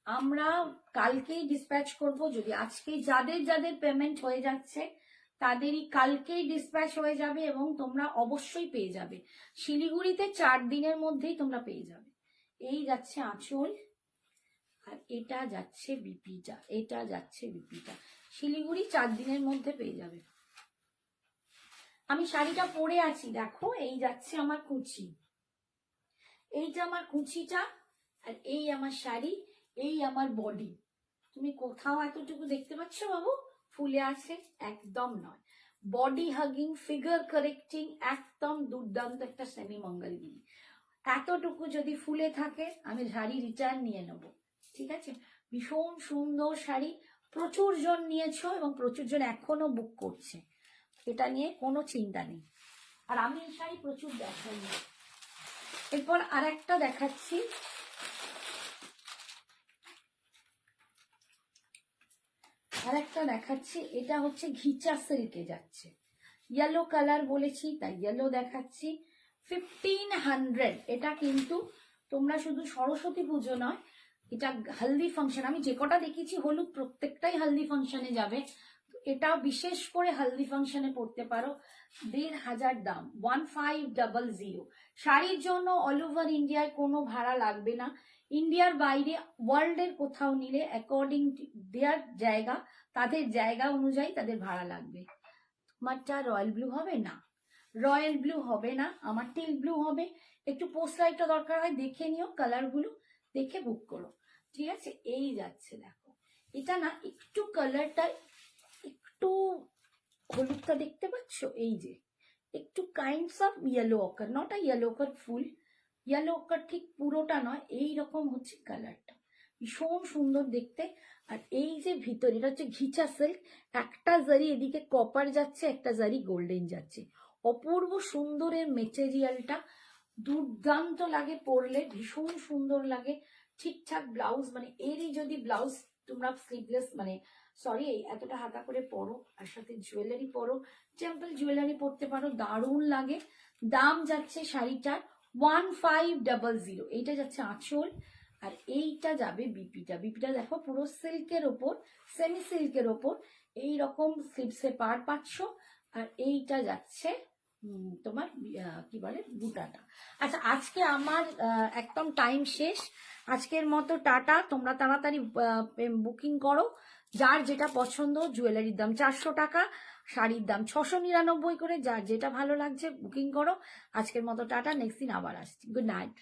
আমরা কালকেই ডিসপ্যাচ করব, যদি আজকে যাদের যাদের পেমেন্ট হয়ে যাচ্ছে তাদেরই কালকেই ডিসপ্যাচ হয়ে যাবে, এবং তোমরা অবশ্যই পেয়ে যাবে শিলিগুড়িতে 4 দিনের মধ্যেই তোমরা পেয়ে যাবে। এই যাচ্ছে আঁচল, আর এটা যাচ্ছে বিপিটা, এটা যাচ্ছে বিপিটা। শিলিগুড়ি 4 দিনের মধ্যে পেয়ে যাবে। আমি শাড়িটা পরে আছি, দেখো এই যাচ্ছে আমার কুচি, এইটা আমার কুচিটা, আর এই আমার শাড়ি, এই আমার বডি। তুমি কোথাও এতটুকু দেখতে পাচ্ছ বাবু ফুলে আছে? একদম নয়। বডি হাগিং, ফিগার কারেক্টিং, একদম দুর্দান্ত একটা সেমি মঙ্গলগিরি। এতটুকু যদি ফুলে থাকে আমি শাড়ি রিটার্ন নিয়ে নেব, ঠিক আছে? ভীষণ সুন্দর শাড়ি, প্রচুর জন নিয়েছো এবং প্রচুর জন এখনো বুক করছে, এটা নিয়ে কোনো চিন্তা নেই। আর আমি এই শাড়ি প্রচুর দেখাই। এরপর আর একটা দেখাচ্ছি, এটা হচ্ছে ঘিচা সিল্কে যাচ্ছে, ইয়েলো কালার বলেছি তাই ইয়েলো দেখাচ্ছি। 1500। এটা কিন্তু তোমরা শুধু সরস্বতী পুজো নয়, এটা হলদি ফাংশন, আমি যে কটা দেখিয়েছি হলুদ প্রত্যেকটাই হলদি ফাংশনে যাবে, এটা বিশেষ করে হলদি ফাংশনে পড়তে পারো। 1500 দাম, 1500। শাড়ির জন্য অল ওভার ইন্ডিয়ায় কোনো ভাড়া লাগবে না। ইন্ডিয়ার বাইরে ওয়ার্ল্ডের কোথাও নিলে অ্যাকর্ডিং দেয়ার জায়গা, তাদের জায়গা অনুযায়ী তাদের ভাড়া লাগবে। তোমারটা রয়্যাল ব্লু হবে না, রয়্যাল ব্লু হবে না, আমার টিল ব্লু হবে। একটু পোস্ট লাইটটা দরকার হয়, দেখে নিও, কালারগুলো দেখে বুক করো, ঠিক আছে? এই যাচ্ছে দেখো, এটা না একটু কালারটা একটু হলুদটা দেখতে পাচ্ছ, এই যে একটু kinds of yellow ochre, not a yellow ochre full, yellow ochre ঠিক পুরোটা নয়, এই রকম হচ্ছে কালারটা, ভীষণ সুন্দর দেখতে। আর এই যে ভিতরে, এটা হচ্ছে ঘিচা সিল্ক, একটা জারি এদিকে কপার যাচ্ছে, একটা জারি গোল্ডেন যাচ্ছে, অপূর্ব সুন্দরের মেটেরিয়ালটা, দুর্দান্ত লাগে পরলে, ভীষণ সুন্দর লাগে। ঠিকঠাক ব্লাউজ, মানে এরই যদি ব্লাউজ তোমরা স্লিভলেস মানে সরি এতটা হাতা করে পরো, আর সাথে জুয়েলারি পরো, টেম্পল জুয়েলারি পরতে পারো, দারুণ লাগে। দাম যাচ্ছে শাড়িটার 1500। এইটা যাচ্ছে আঁচল, আর এইটা যাবে বিপিটা দেখো পুরো সিল্কের ওপর, সেমি সিল্কের ওপর এইরকম স্লিপসে পার পাচ্ছ। আর এইটা যাচ্ছে তোমার কি বলে বুটাটা। আচ্ছা আজকে আমার একদম টাইম শেষ, আজকের মতো টাটা। তোমরা তাড়াতাড়ি বুকিং করো, যার যেটা পছন্দ। জুয়েলারির দাম 400 টাকা, শাড়ির দাম 699 করে, যার যেটা ভালো লাগছে বুকিং করো। আজকের মতো টাটা, নেক্সট দিন আবার আসছি। Good night.